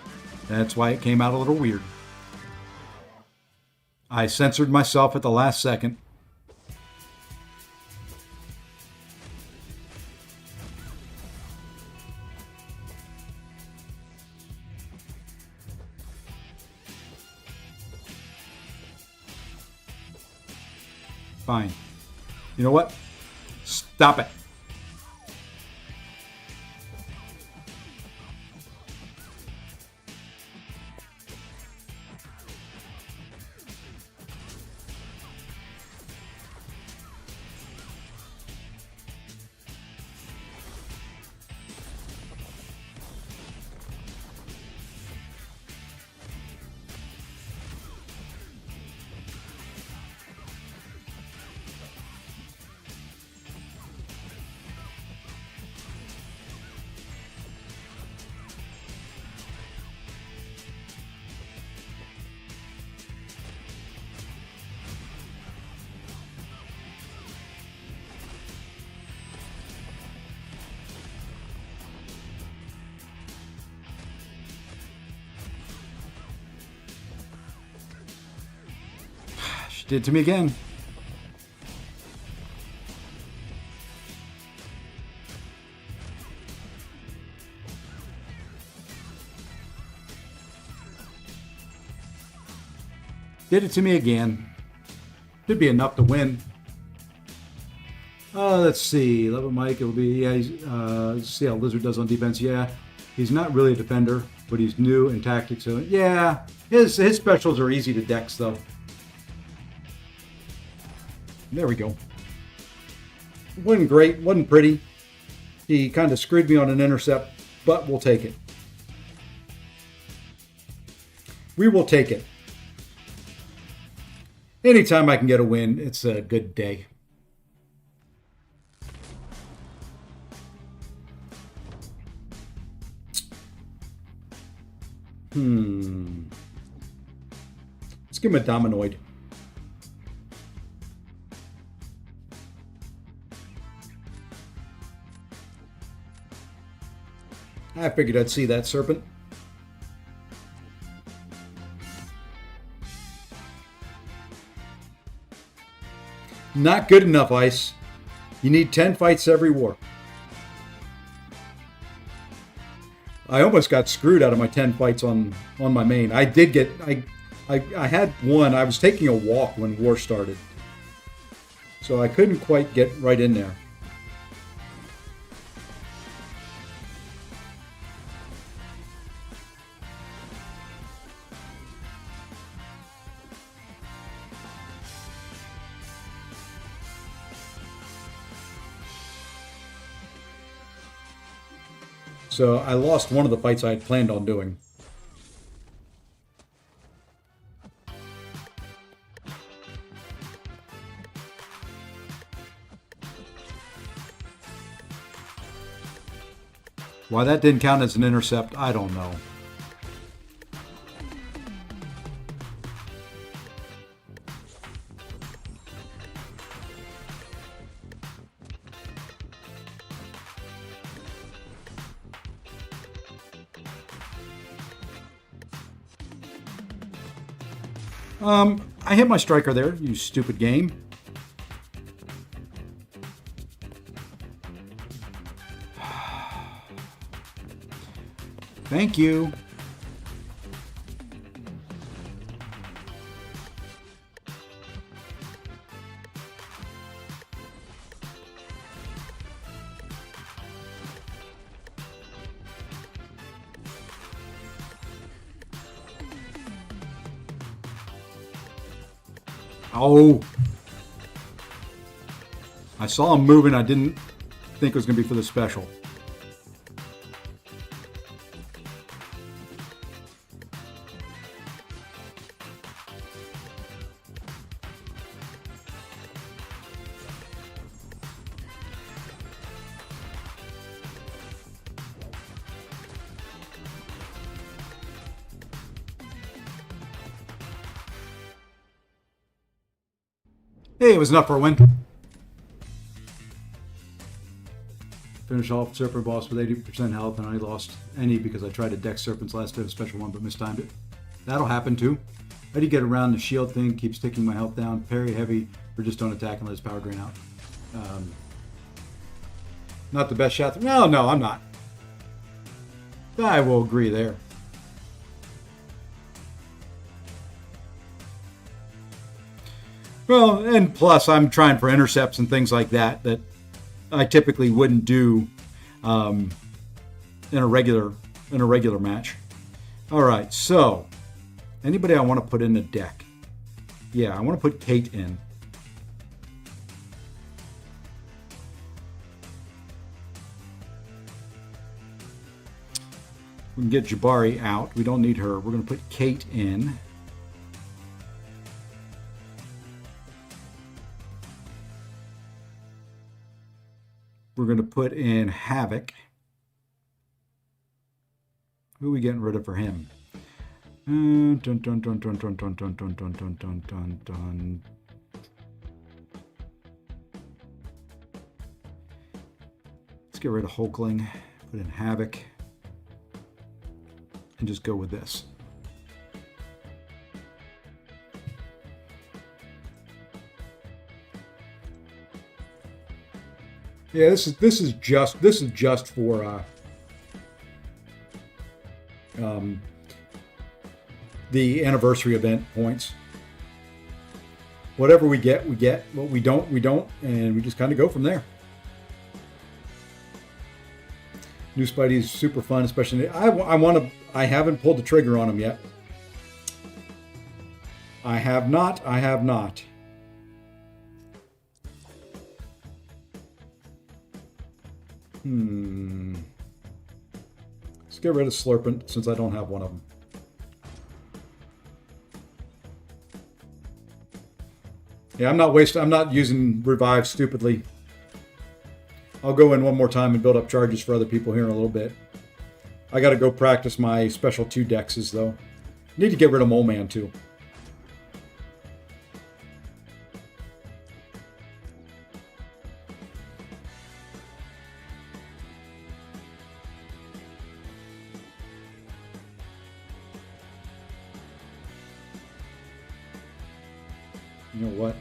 That's why it came out a little weird. I censored myself at the last second. Fine. You know what? Stop it. She did to me again. Did it to me again. Should be enough to win. Let's see. Level Mike, it'll be, yeah, see how Lizard does on defense. Yeah, he's not really a defender, but he's new in tactics. So, yeah, his specials are easy to dex, though. There we go. Wasn't great, wasn't pretty. He kind of screwed me on an intercept, but we'll take it. We will take it. Anytime I can get a win, it's a good day. Let's give him a Dominoid. I figured I'd see that serpent. Not good enough, Ice. You need 10 fights every war. I almost got screwed out of my 10 fights on my main. I did get... I had one. I was taking a walk when war started. So I couldn't quite get right in there. So I lost one of the fights I had planned on doing. Why that didn't count as an intercept, I don't know. I hit my striker there, you stupid game. Thank you. Oh. I saw him moving. I didn't think it was going to be for the special. Hey, it was enough for a win. Finish off Serpent Boss with 80% health, and I lost any because I tried to deck Serpent's last hit of special one but mistimed it. That'll happen too. How do you get around the shield thing? Keeps taking my health down. Parry heavy, or just don't attack and let his power drain out. Not the best shot. No, I'm not. I will agree there. Well, and plus I'm trying for intercepts and things like that that I typically wouldn't do in a regular match. All right, so anybody I want to put in the deck? Yeah, I want to put Kate in. We can get Jabari out. We don't need her. We're going to put Kate in. We're going to put in Havoc. Who are we getting rid of for him? Dun, dun, dun, dun, dun, dun, dun, dun, dun, dun, dun, dun, dun, dun. Let's get rid of Hulkling. Put in Havoc. And just go with this. Yeah, this is just for the anniversary event points. Whatever we get, we get. What we don't, and we just kind of go from there. New Spidey is super fun, especially I haven't pulled the trigger on him yet. I have not. Let's get rid of Slurpant since I don't have one of them. Yeah, I'm not using Revive stupidly. I'll go in one more time and build up charges for other people here in a little bit. I got to go practice my special 2 dexes though. Need to get rid of Mole Man too. You know what?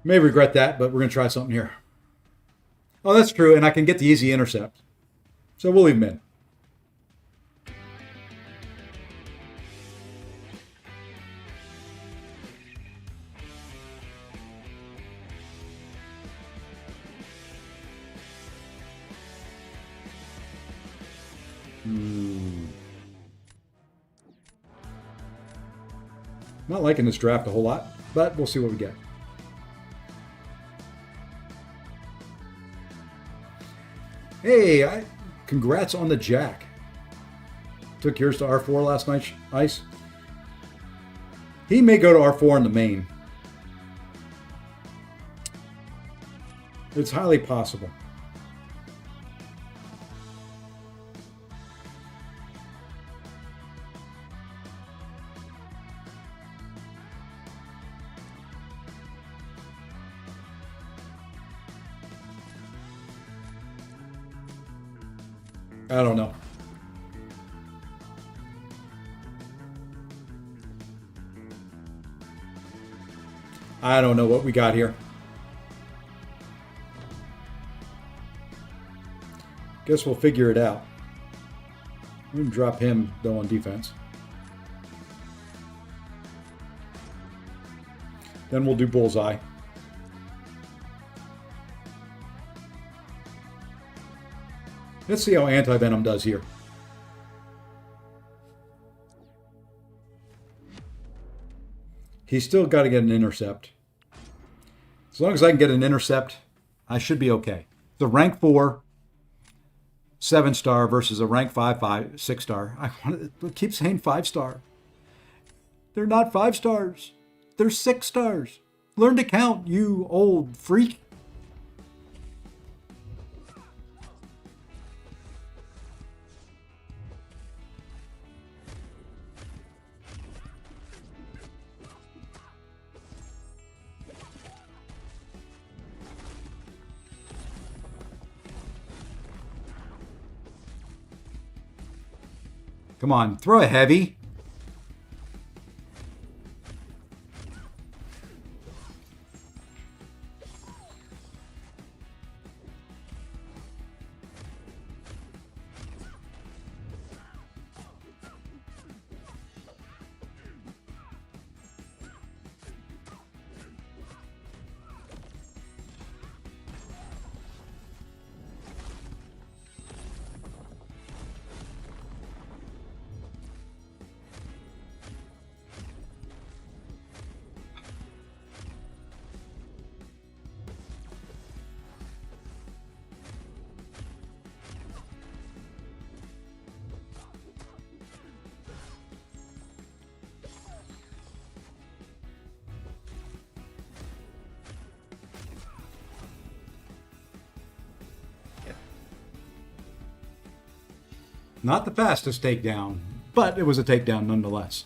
May regret that, but we're going to try something here. Oh, that's true, and I can get the easy intercept. So we'll leave him in. Not liking this draft a whole lot, but we'll see what we get. Hey, congrats on the Jack. Took yours to R4 last night, Ice. He may go to R4 in the main. It's highly possible. I don't know. I don't know what we got here. Guess we'll figure it out. I'm going to drop him, though, on defense. Then we'll do bullseye. Let's see how Anti-Venom does here. He's still got to get an intercept. As long as I can get an intercept, I should be okay. The rank 4 7-star versus a rank 5 6-star. I keep saying 5-star. They're not 5 stars. They're 6 stars. Learn to count, you old freak. Come on, throw a heavy. Not the fastest takedown, but it was a takedown nonetheless.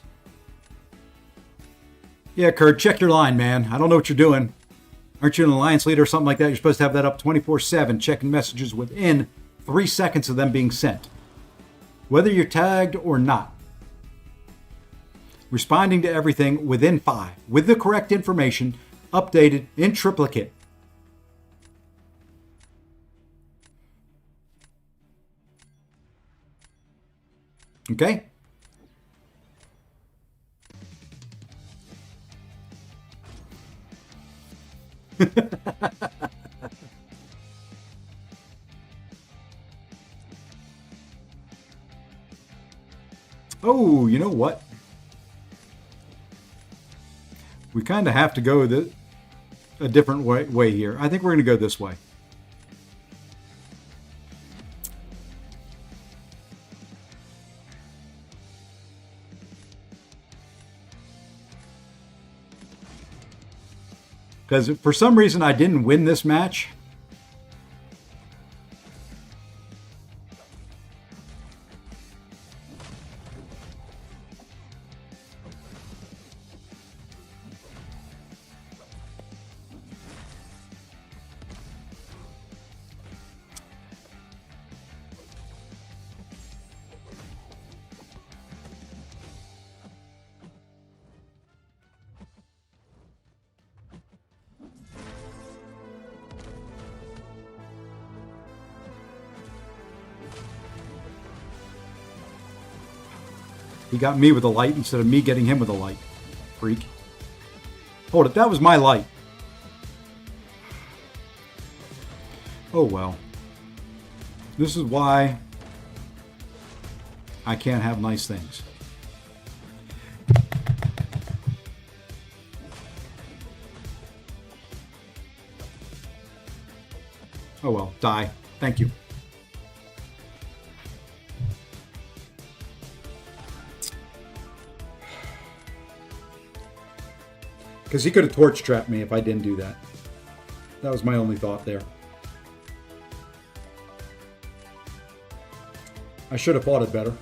Yeah, Kurt, check your line, man. I don't know what you're doing. Aren't you an alliance leader or something like that? You're supposed to have that up 24/7, checking messages within 3 seconds of them being sent. Whether you're tagged or not. Responding to everything within 5, with the correct information, updated in triplicate. Okay? Oh, you know what? We kind of have to go a different way here. I think we're going to go this way. Because for some reason I didn't win this match. He got me with a light instead of me getting him with a light. Freak. Hold it, that was my light. Oh well. This is why I can't have nice things. Oh well, die. Thank you. Because he could have torch trapped me if I didn't do that. That was my only thought there. I should have fought it better.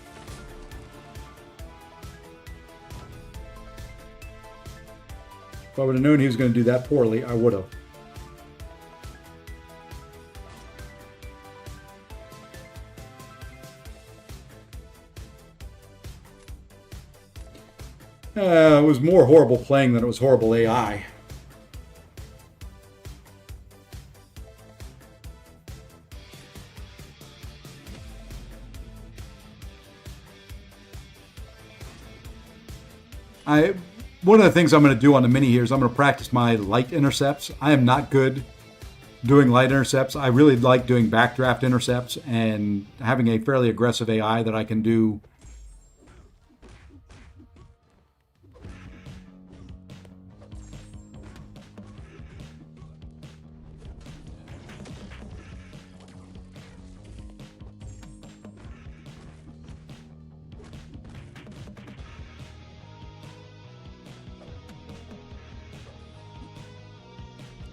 If I would have known he was going to do that poorly, I would have. It was more horrible playing than it was horrible AI. One of the things I'm going to do on the mini here is I'm going to practice my light intercepts. I am not good doing light intercepts. I really like doing backdraft intercepts and having a fairly aggressive AI that I can do.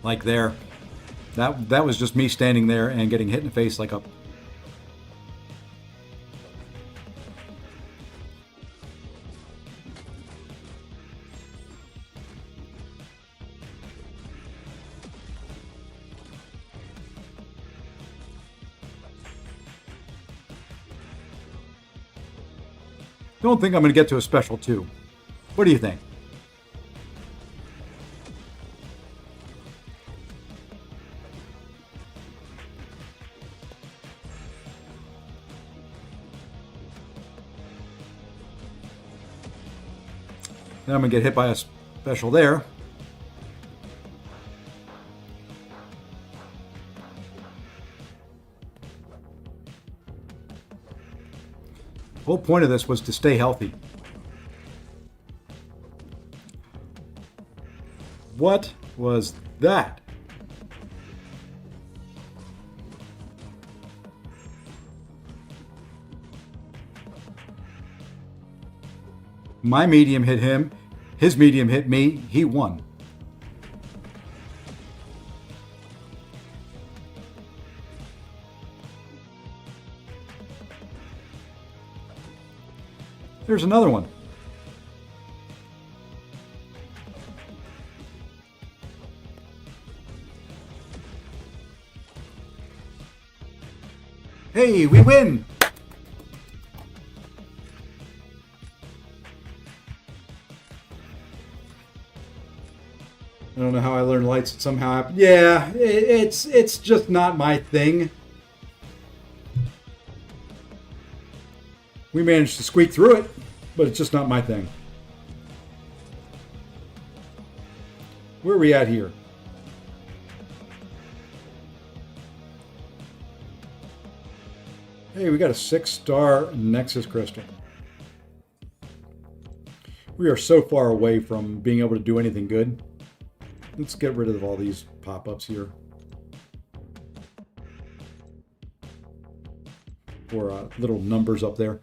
Like there. That was just me standing there and getting hit in the face like a... Don't think I'm going to get to a special 2. What do you think? Then I'm going to get hit by a special there. The whole point of this was to stay healthy. What was that? My medium hit him. His medium hit me. He won. There's another one. Hey, we win! I don't know how I learned lights. It somehow happened. Yeah, it's just not my thing. We managed to squeak through it, but it's just not my thing. Where are we at here? Hey, we got a 6-star Nexus crystal. We are so far away from being able to do anything good. Let's get rid of all these pop-ups here. Or little numbers up there.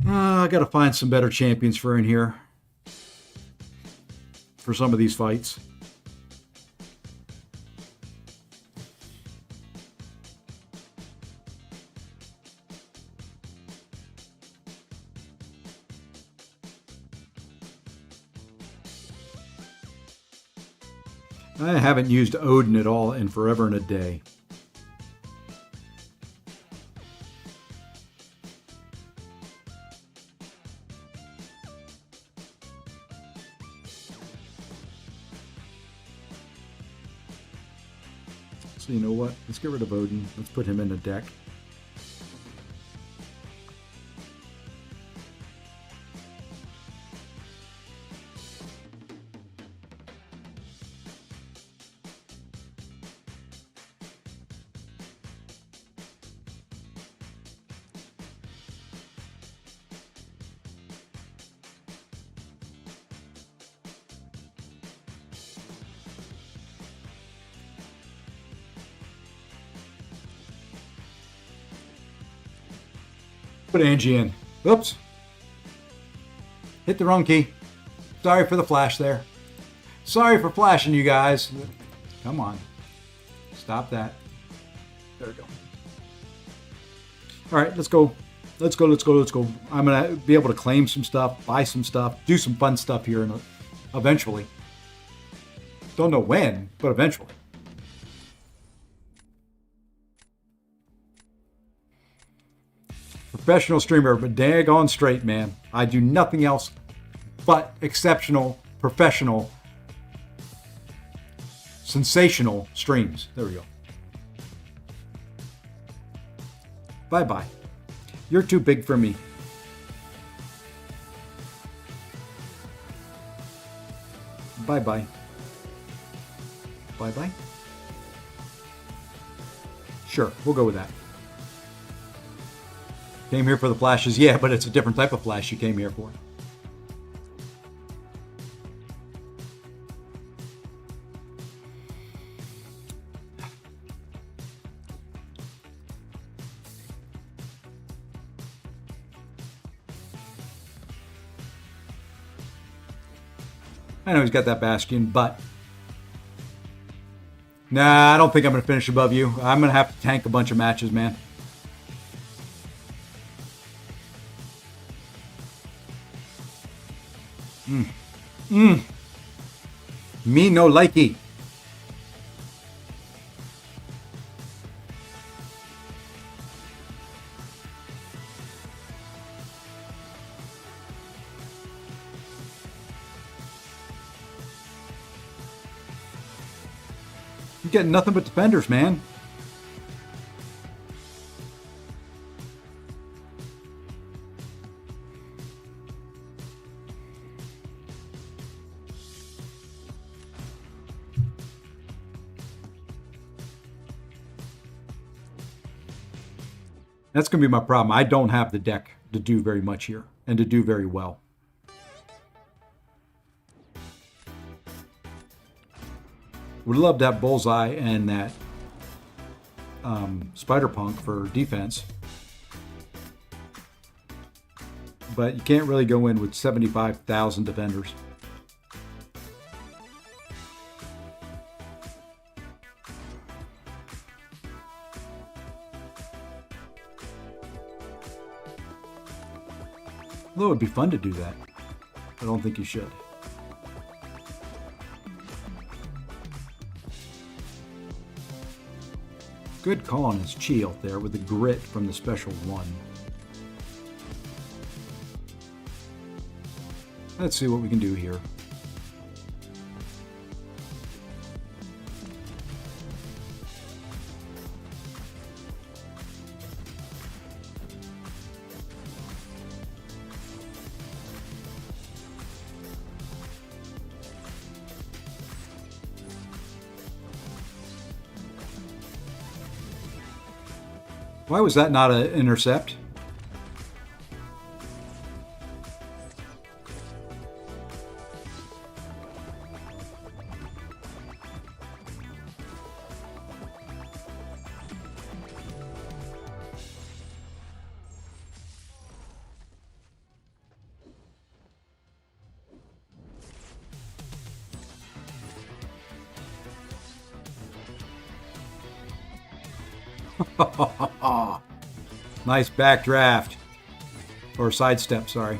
I got to find some better champions for in here. For some of these fights. I haven't used Odin at all in forever and a day. So you know what? Let's get rid of Odin. Let's put him in the deck. Put Angie in. Oops. Hit the wrong key. Sorry for the flash there. Sorry for flashing you guys. Come on. Stop that. There we go. All right, let's go Let's go, let's go, let's go. I'm going to be able to claim some stuff, buy some stuff, do some fun stuff here eventually. Don't know when, but eventually. Professional streamer, but daggone straight, man. I do nothing else but exceptional, professional, sensational streams. There we go. Bye-bye. You're too big for me. Bye-bye. Bye-bye. Sure, we'll go with that. Came here for the flashes. Yeah, but it's a different type of flash you came here for. I know he's got that Bastion, but nah, I don't think I'm going to finish above you. I'm going to have to tank a bunch of matches, man. Me no likey. You get nothing but defenders, man. That's going to be my problem. I don't have the deck to do very much here and to do very well. Would love to have Bullseye and that Spider Punk for defense. But you can't really go in with 75,000 defenders. Although it would be fun to do that. I don't think you should. Good call on his chi out there with the grit from the special one. Let's see what we can do here. Why was that not an intercept? Nice backdraft. Or sidestep, sorry.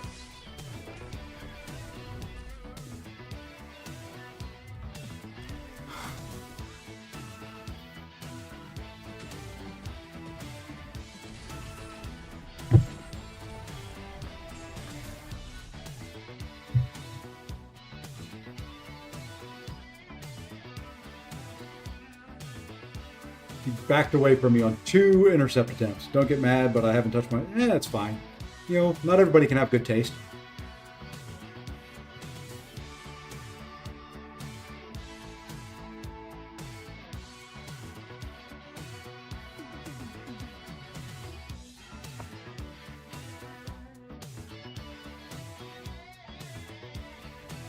He backed away from me on 2 intercept attempts. Don't get mad, but I haven't touched my... that's fine. You know, not everybody can have good taste.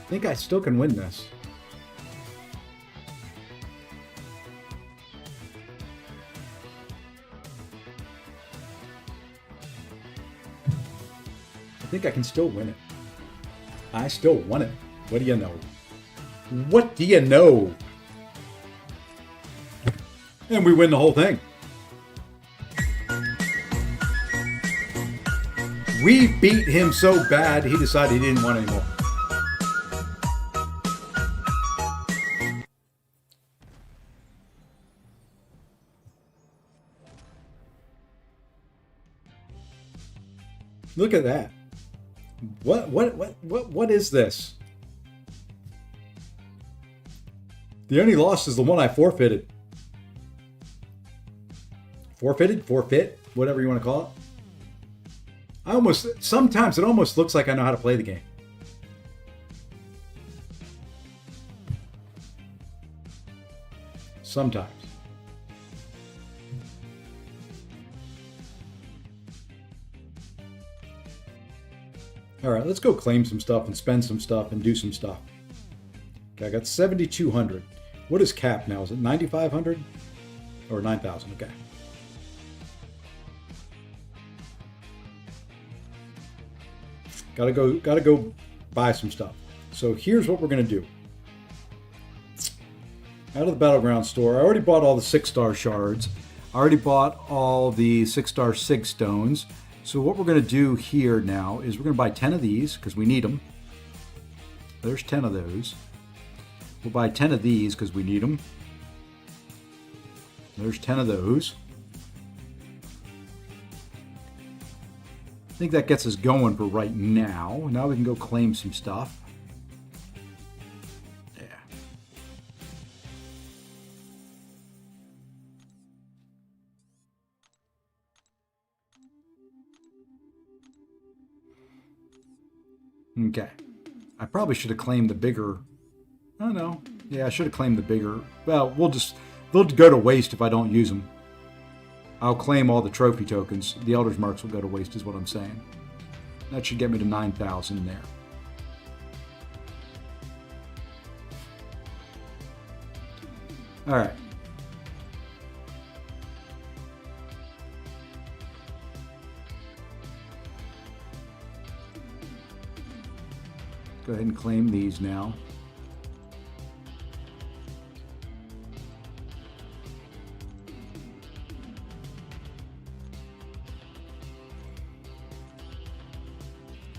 I think I still can win this. I think I can still win it. I still won it. What do you know? What do you know? And we win the whole thing. We beat him so bad, he decided he didn't want any more. Look at that. What is this? The only loss is the one I forfeited. Forfeit, whatever you want to call it. Sometimes it almost looks like I know how to play the game. Sometimes. All right, let's go claim some stuff and spend some stuff and do some stuff. Okay, I got 7,200. What is cap now? Is it 9,500 or 9,000? Okay. Gotta go buy some stuff. So here's what we're gonna do. Out of the Battlegrounds store, I already bought all the 6-star shards. I already bought all the 6-star sig stones. So what we're gonna do here now is we're gonna buy 10 of these because we need them. There's 10 of those. We'll buy 10 of these because we need them. There's 10 of those. I think that gets us going for right now. Now we can go claim some stuff. Yeah. Okay. I probably should have claimed the bigger. Oh no. Yeah, I should have claimed the bigger. Well, they'll go to waste if I don't use them. I'll claim all the trophy tokens. The Elder's Marks will go to waste is what I'm saying. That should get me to 9,000 there. All right. Go ahead and claim these now.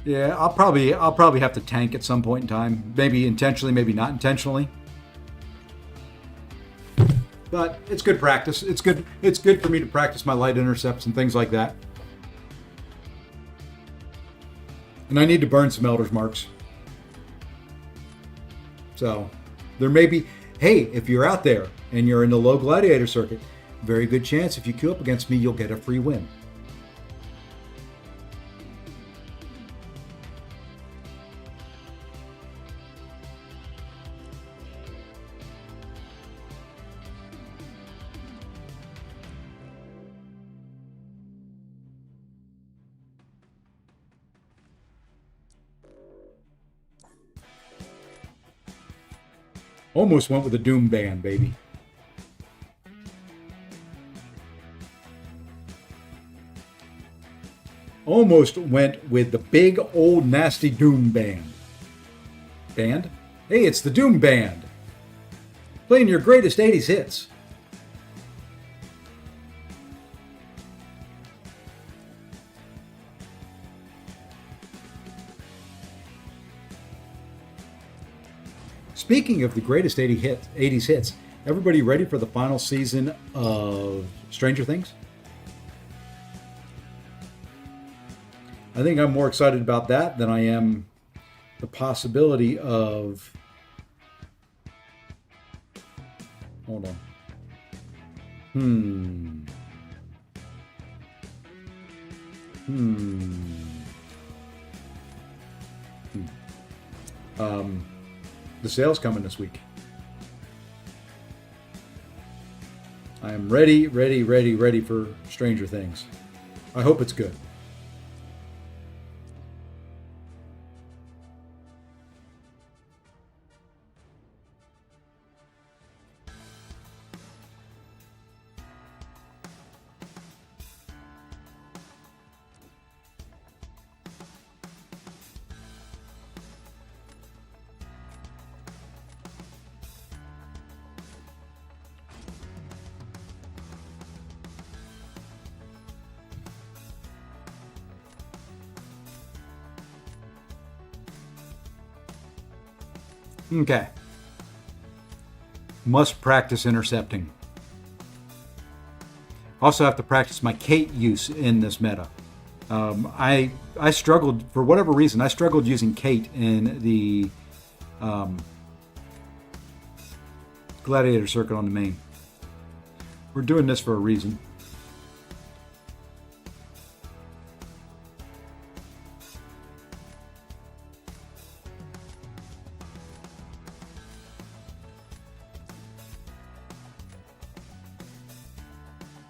Yeah, I'll probably have to tank at some point in time. Maybe intentionally, maybe not intentionally. But it's good practice. It's good for me to practice my light intercepts and things like that. And I need to burn some Elder's Marks. So there may be, hey, if you're out there and you're in the low gladiator circuit, very good chance if you queue up against me, you'll get a free win. Almost went with the Doom Band, baby. Almost went with the big old nasty Doom Band. Band? Hey, it's the Doom Band. Playing your greatest 80s hits. Speaking of the greatest 80s hits, everybody ready for the final season of Stranger Things? I think I'm more excited about that than I am the possibility of... Hold on. The sale's coming this week. I am ready for Stranger Things. I hope it's good. Okay. Must practice intercepting. Also have to practice my Kate use in this meta. I struggled, for whatever reason, I struggled using Kate in the Gladiator Circuit on the main. We're doing this for a reason.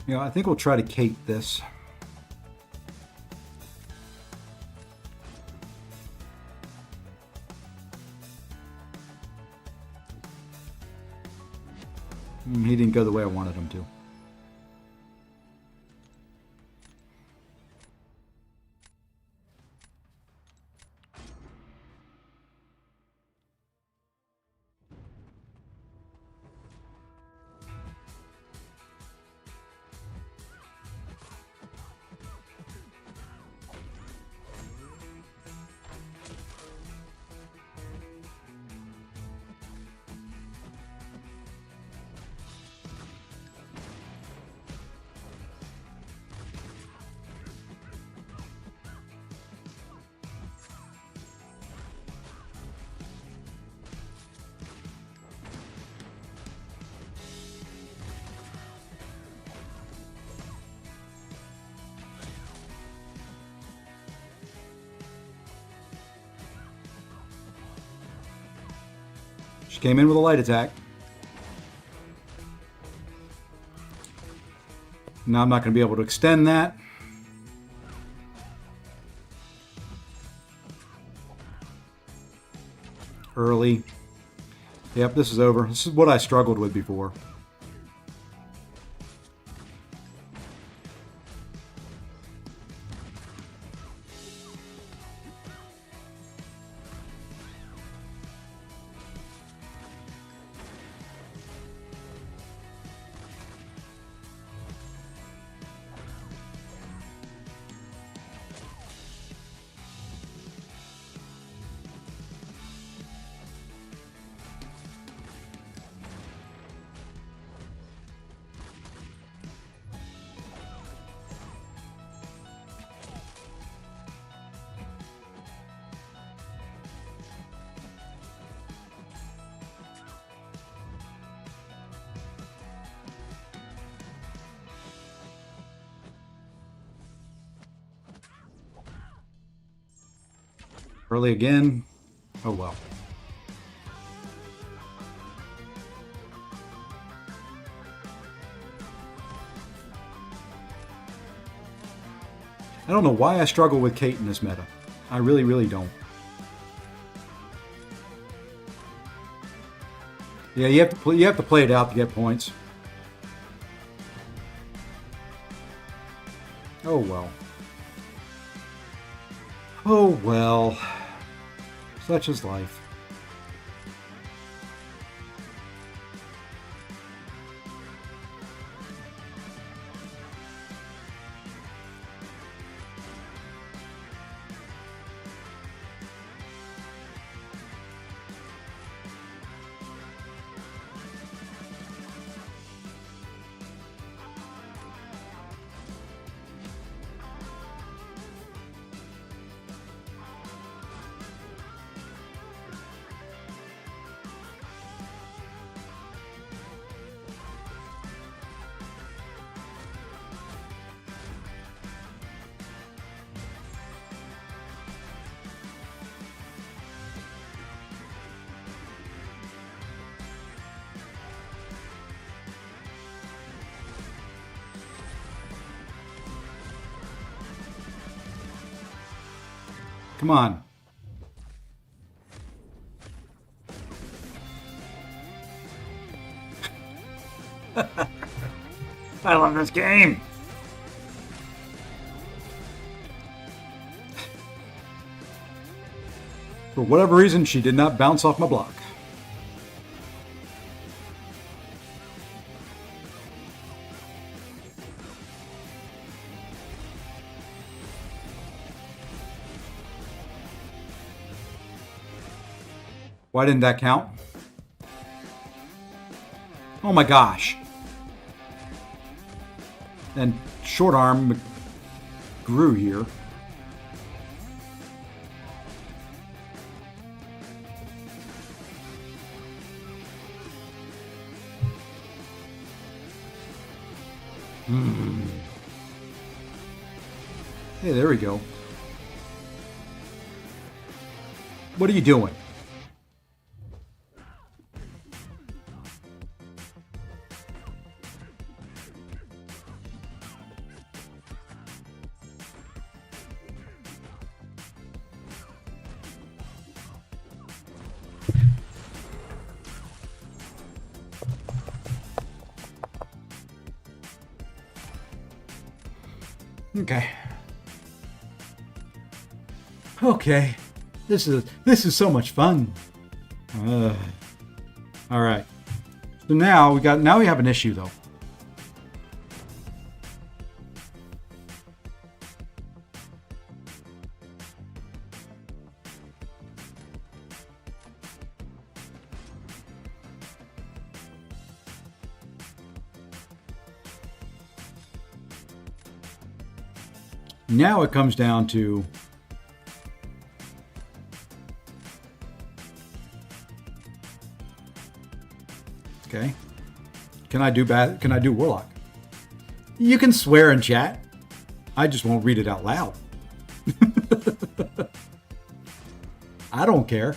You know, I think we'll try to Kate this. He didn't go the way I wanted him to. She came in with a light attack. Now I'm not going to be able to extend that. Early. Yep, this is over. This is what I struggled with before. Early again. Oh well. I don't know why I struggle with Kate in this meta. I really, really don't. Yeah, you have to play it out to get points. Oh well. Oh well. Such is life. Come on. I love this game. For whatever reason, she did not bounce off my block. Why didn't that count? Oh my gosh. And short arm grew here. Hey, there we go. What are you doing? Okay. Okay. This is so much fun. All right. So now we have an issue though. Now it comes down to okay. Can I do Warlock? You can swear in chat. I just won't read it out loud. I don't care.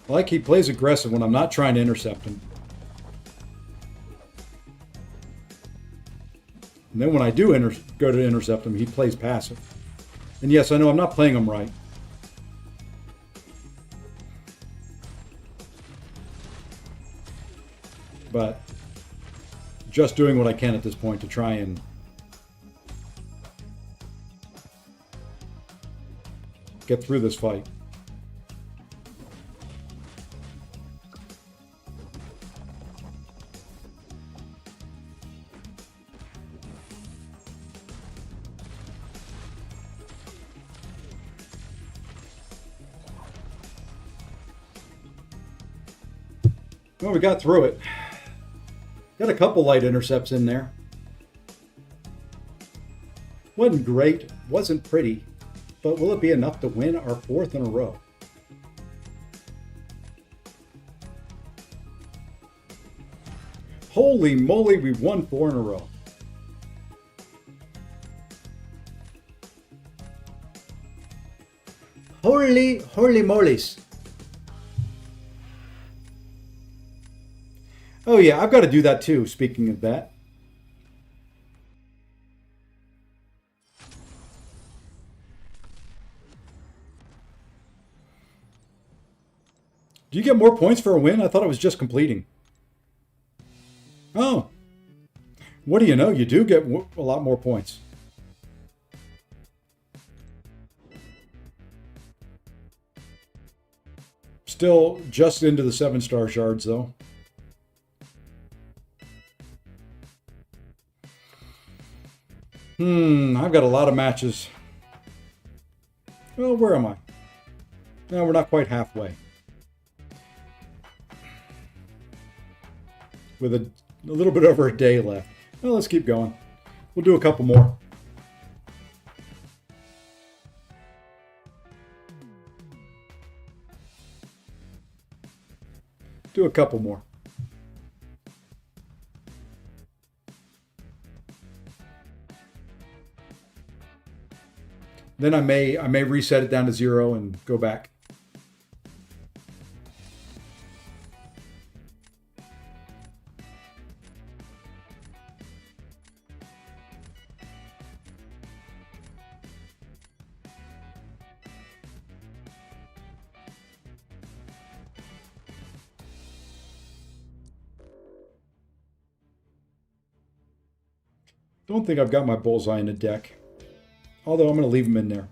Like he plays aggressive when I'm not trying to intercept him. And then when I do go to intercept him, he plays passive. And yes, I know I'm not playing him right. But just doing what I can at this point to try and get through this fight. Well, we got through it. Got a couple light intercepts in there. Wasn't great, wasn't pretty, but will it be enough to win our fourth in a row? Holy moly, we've won 4 in a row. Holy molies. Oh yeah, I've got to do that too, speaking of that. Do you get more points for a win? I thought it was just completing. Oh. What do you know? You do get a lot more points. Still just into the 7-star shards though. I've got a lot of matches. Well, where am I? No, we're not quite halfway. With a little bit over a day left. Well, let's keep going. We'll do a couple more. Do a couple more. Then I may reset it down to 0 and go back. Don't think I've got my bullseye in the deck, although I'm going to leave them in there.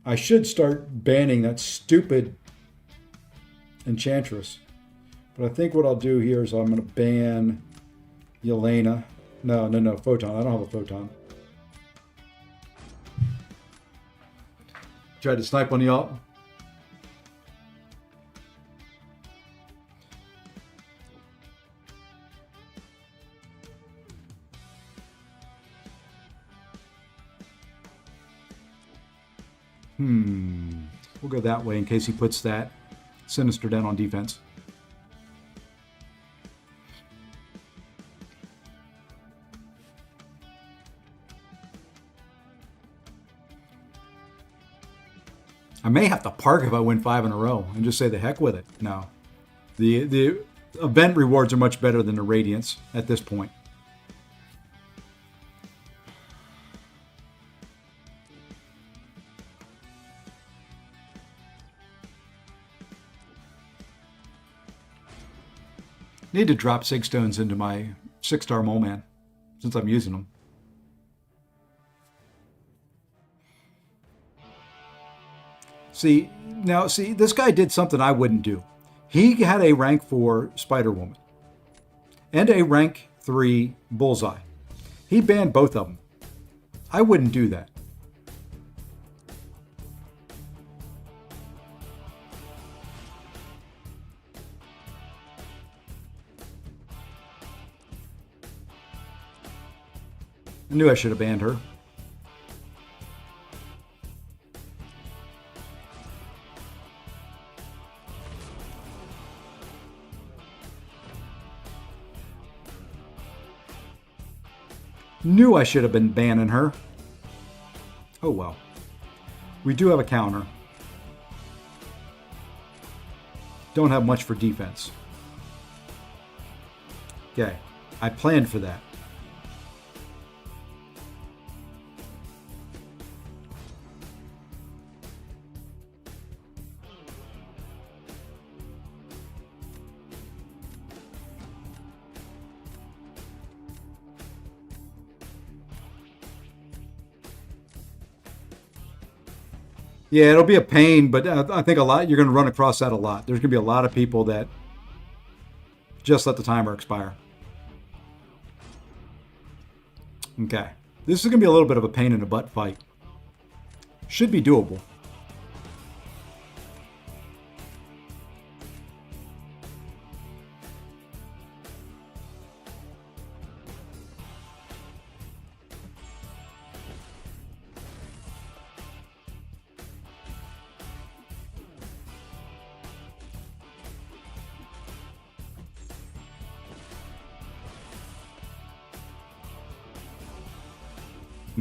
I should start banning that stupid Enchantress, but I think what I'll do here is I'm going to ban Yelena. No, Photon. I don't have a Photon. Tried to snipe on the alt. We'll go that way in case he puts that Sinister down on defense. I may have to park if I win 5 in a row and just say the heck with it. No. The event rewards are much better than the Radiance at this point. Need to drop 6 stones into my 6-star Mole Man since I'm using them. See, this guy did something I wouldn't do. He had a rank 4 Spider-Woman and a rank 3 Bullseye. He banned both of them. I wouldn't do that. I knew I should have banned her. Knew I should have been banning her. Oh well. We do have a counter. Don't have much for defense. Okay, I planned for that. Yeah, it'll be a pain, but I think you're going to run across that a lot. There's going to be a lot of people that just let the timer expire. Okay. This is going to be a little bit of a pain in the butt fight. Should be doable.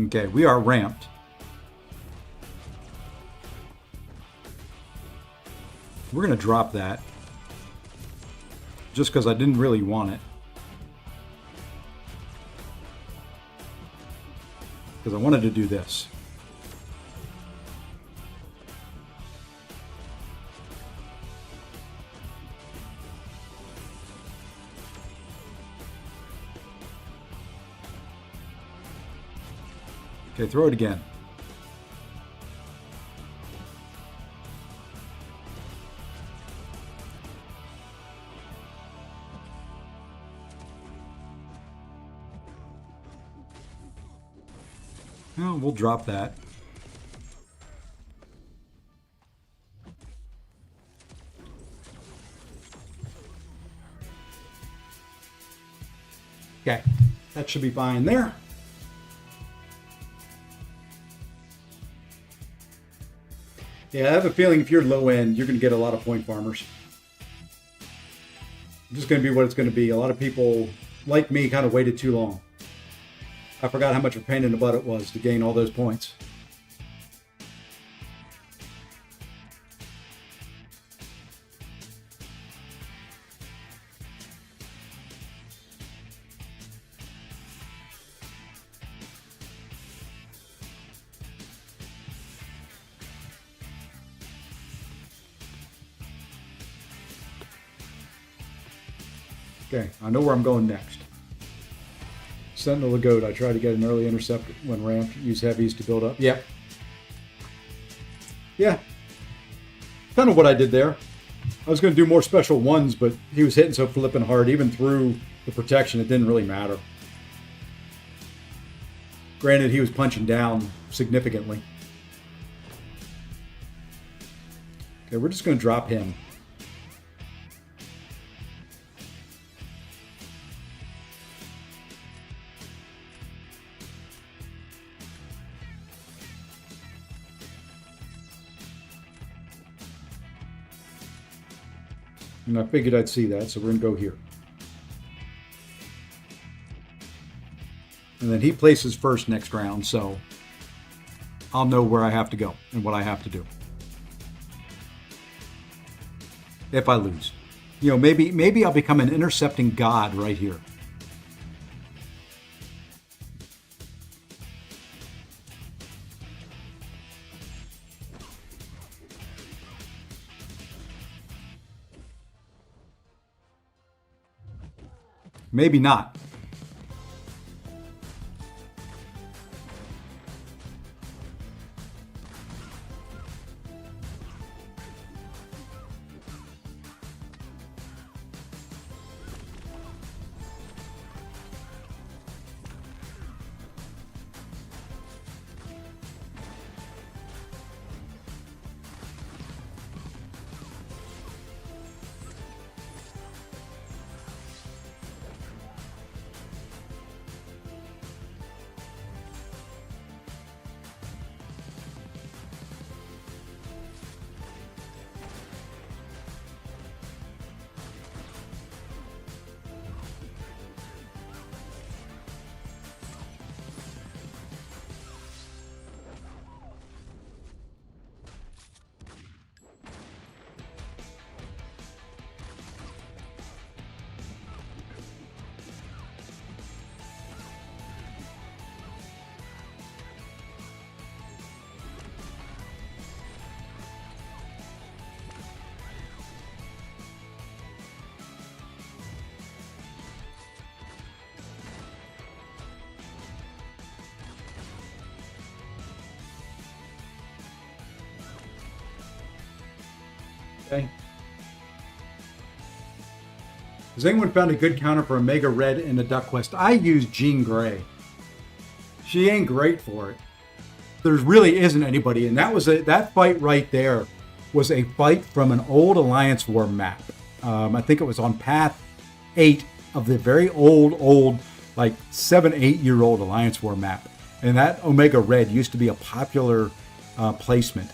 Okay, we are ramped. We're going to drop that just because I didn't really want it. Because I wanted to do this. Okay, throw it again. Oh, we'll drop that. Okay, that should be fine there. Yeah, I have a feeling if you're low end, you're going to get a lot of point farmers. just going to be what it's going to be. A lot of people, like me, kind of waited too long. I forgot how much of a pain in the butt it was to gain all those points. Okay, I know where I'm going next. Sentinel of Goat. I try to get an early intercept when ramped. Use heavies to build up. Yeah. Yeah. Kind of what I did there. I was going to do more special ones, but he was hitting so flipping hard. Even through the protection, it didn't really matter. Granted, he was punching down significantly. Okay, we're just going to drop him. And I figured I'd see that, so we're going to go here. And then he places first next round, so I'll know where I have to go and what I have to do. If I lose. You know, maybe I'll become an intercepting god right here. Maybe not. Okay. Has anyone found a good counter for Omega Red in the Duck Quest? I use Jean Grey. She ain't great for it. There really isn't anybody, and that fight right there was a fight from an old Alliance War map. I think it was on Path 8 of the very old, like 7-8-year-old Alliance War map. And that Omega Red used to be a popular placement.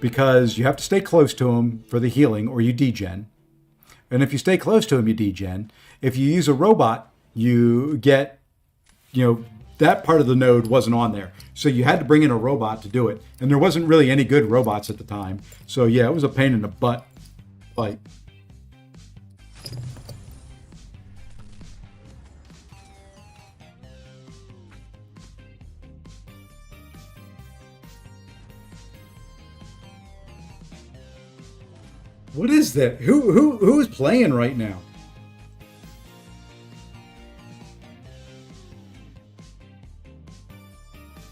Because you have to stay close to him for the healing or you degen. And if you stay close to him, you degen. If you use a robot, you get, that part of the node wasn't on there. So you had to bring in a robot to do it. And there wasn't really any good robots at the time. So yeah, it was a pain in the butt fight. What is that? Who is playing right now?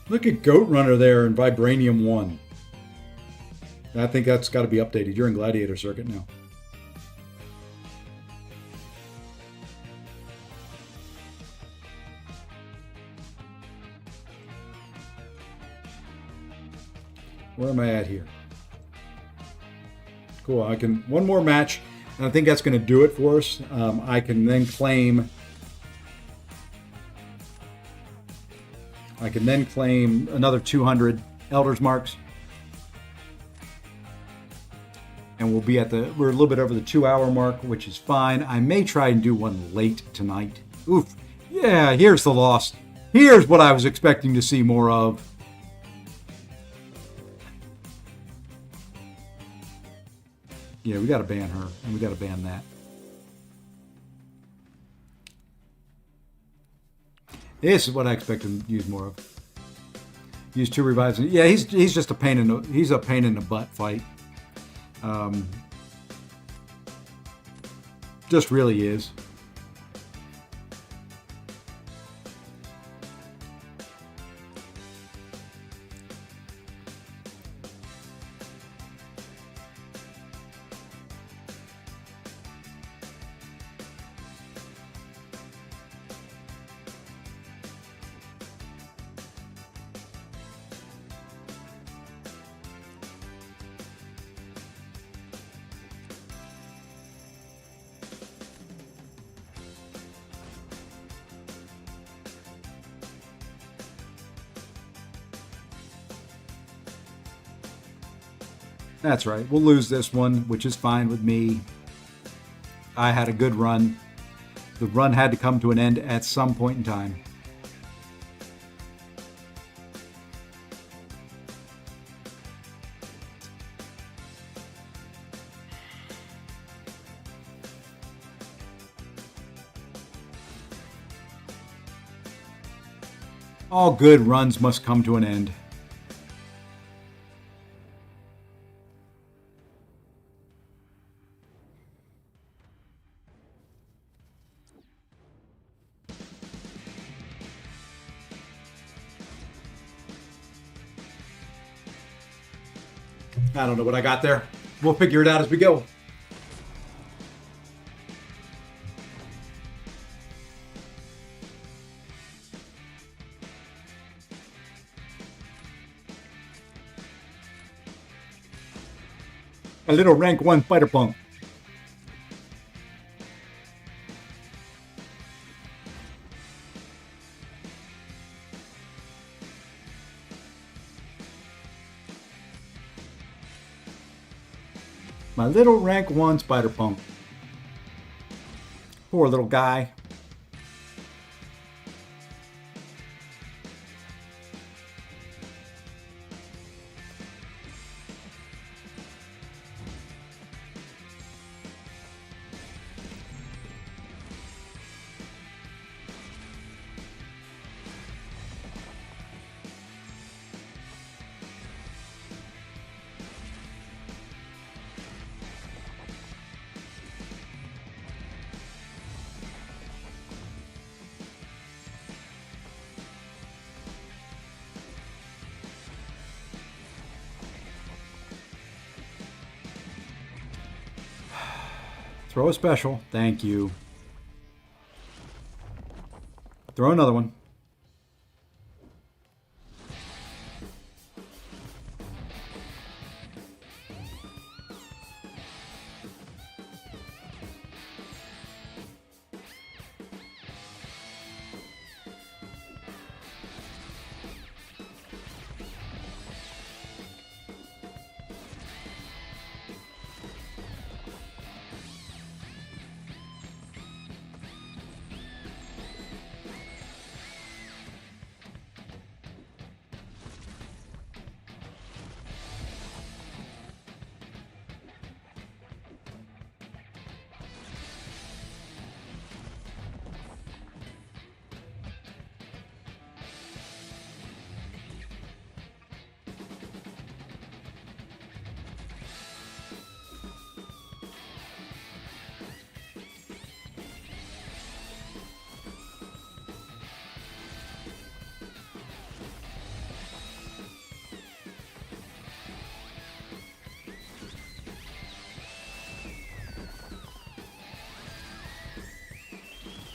Look at Goat Runner there in Vibranium 1. I think that's got to be updated. You're in Gladiator Circuit now. Where am I at here? Cool, I can, one more match, and I think that's going to do it for us. I can then claim another 200 Elders Marks. and we're a little bit over the 2-hour mark, which is fine. I may try and do one late tonight. Oof. Yeah, here's the loss. Here's what I was expecting to see more of. Yeah, we got to ban her, and we got to ban that. This is what I expect him to use more of. Use 2 revives. Yeah, he's just a pain in the butt fight. Just really is. That's right. We'll lose this one, which is fine with me. I had a good run. The run had to come to an end at some point in time. All good runs must come to an end. I don't know what I got there. We'll figure it out as we go. A little rank 1 fighter punk. My little rank 1 spider punk. Poor little guy. Throw a special. Thank you. Throw another one.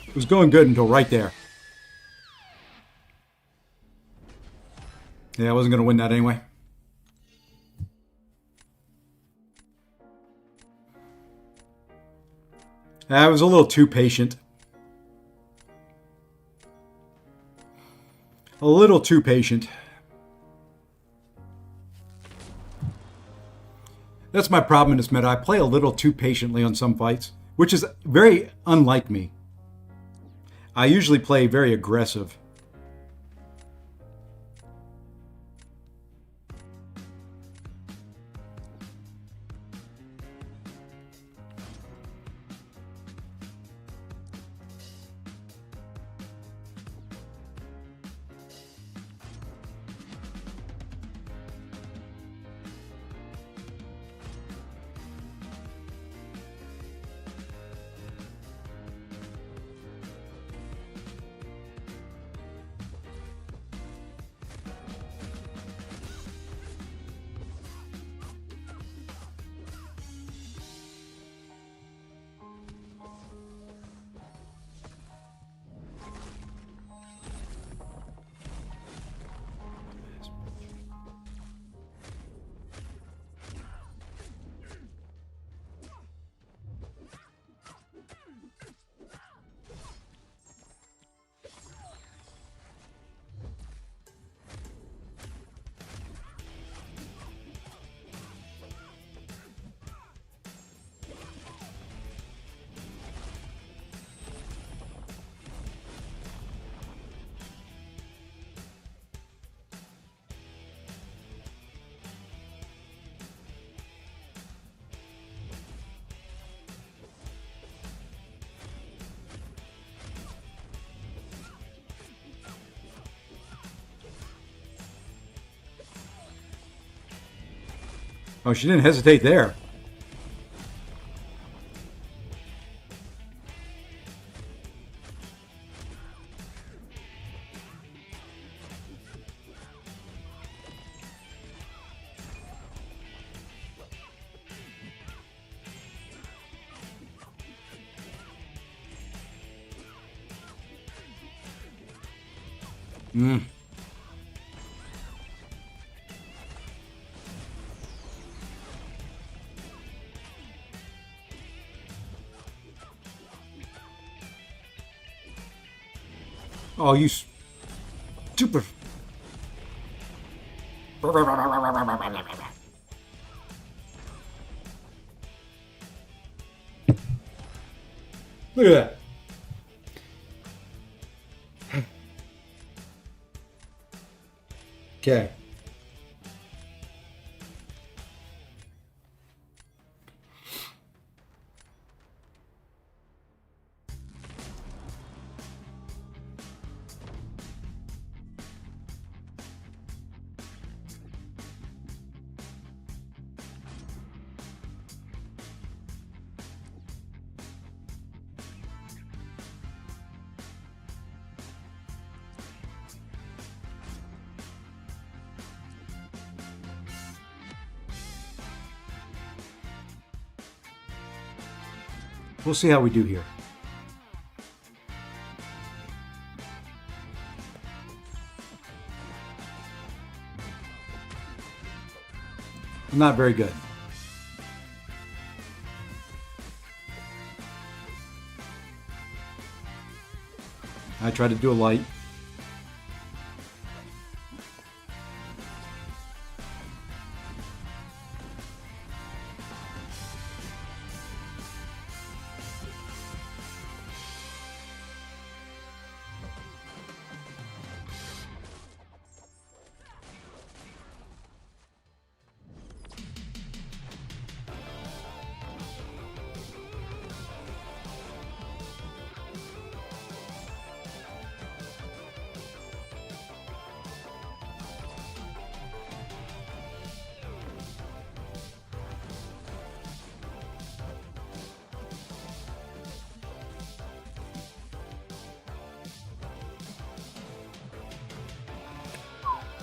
It was going good until right there. Yeah, I wasn't going to win that anyway. I was a little too patient. A little too patient. That's my problem in this meta. I play a little too patiently on some fights, which is very unlike me. I usually play very aggressive. Oh, she didn't hesitate there. Mm. Oh, you stupid. Look at that. Okay. We'll see how we do here. Not very good. I tried to do a light.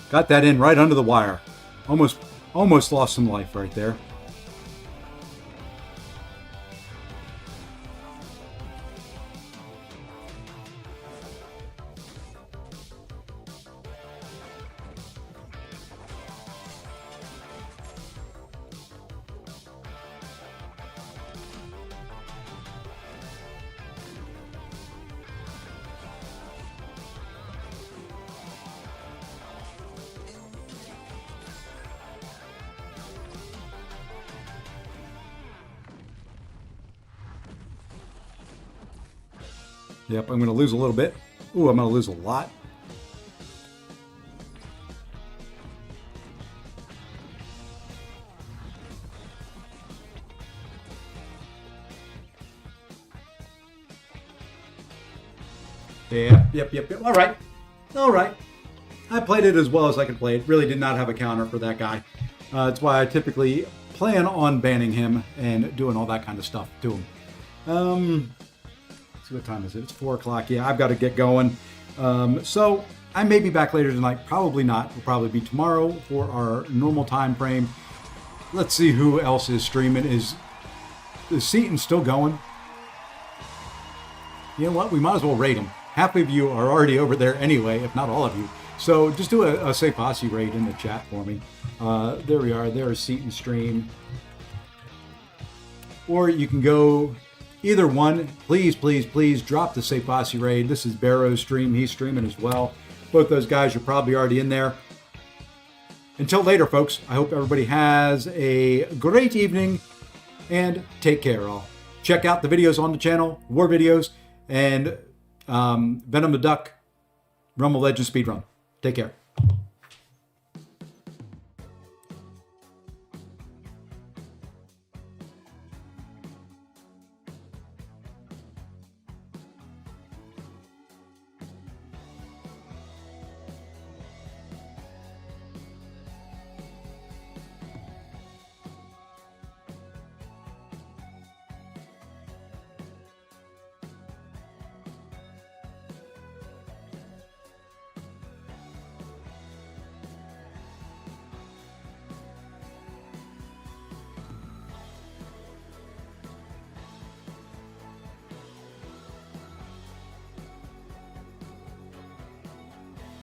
Got that in right under the wire. Almost lost some life right there. Yep, I'm going to lose a little bit. Ooh, I'm going to lose a lot. Yep. All right. I played it as well as I could play it. Really did not have a counter for that guy. That's why I typically plan on banning him and doing all that kind of stuff to him. Let's see, what time is it? It's 4 o'clock. Yeah, I've got to get going. So I may be back later tonight. Probably not. Will probably be tomorrow for our normal time frame. Let's see who else is streaming. Is Seaton still going? You know what? We might as well raid him. Half of you are already over there anyway, if not all of you. So just do a Say Posse raid in the chat for me. There we are. There's Seaton stream. Or you can go either one. Please drop the Say Posse raid. This is Barrow's stream. He's streaming as well. Both those guys are probably already in there. Until later, folks, I hope everybody has a great evening and take care, all. Check out the videos on the channel, war videos, and Venom the Duck, Rumble Legends Speedrun. Take care.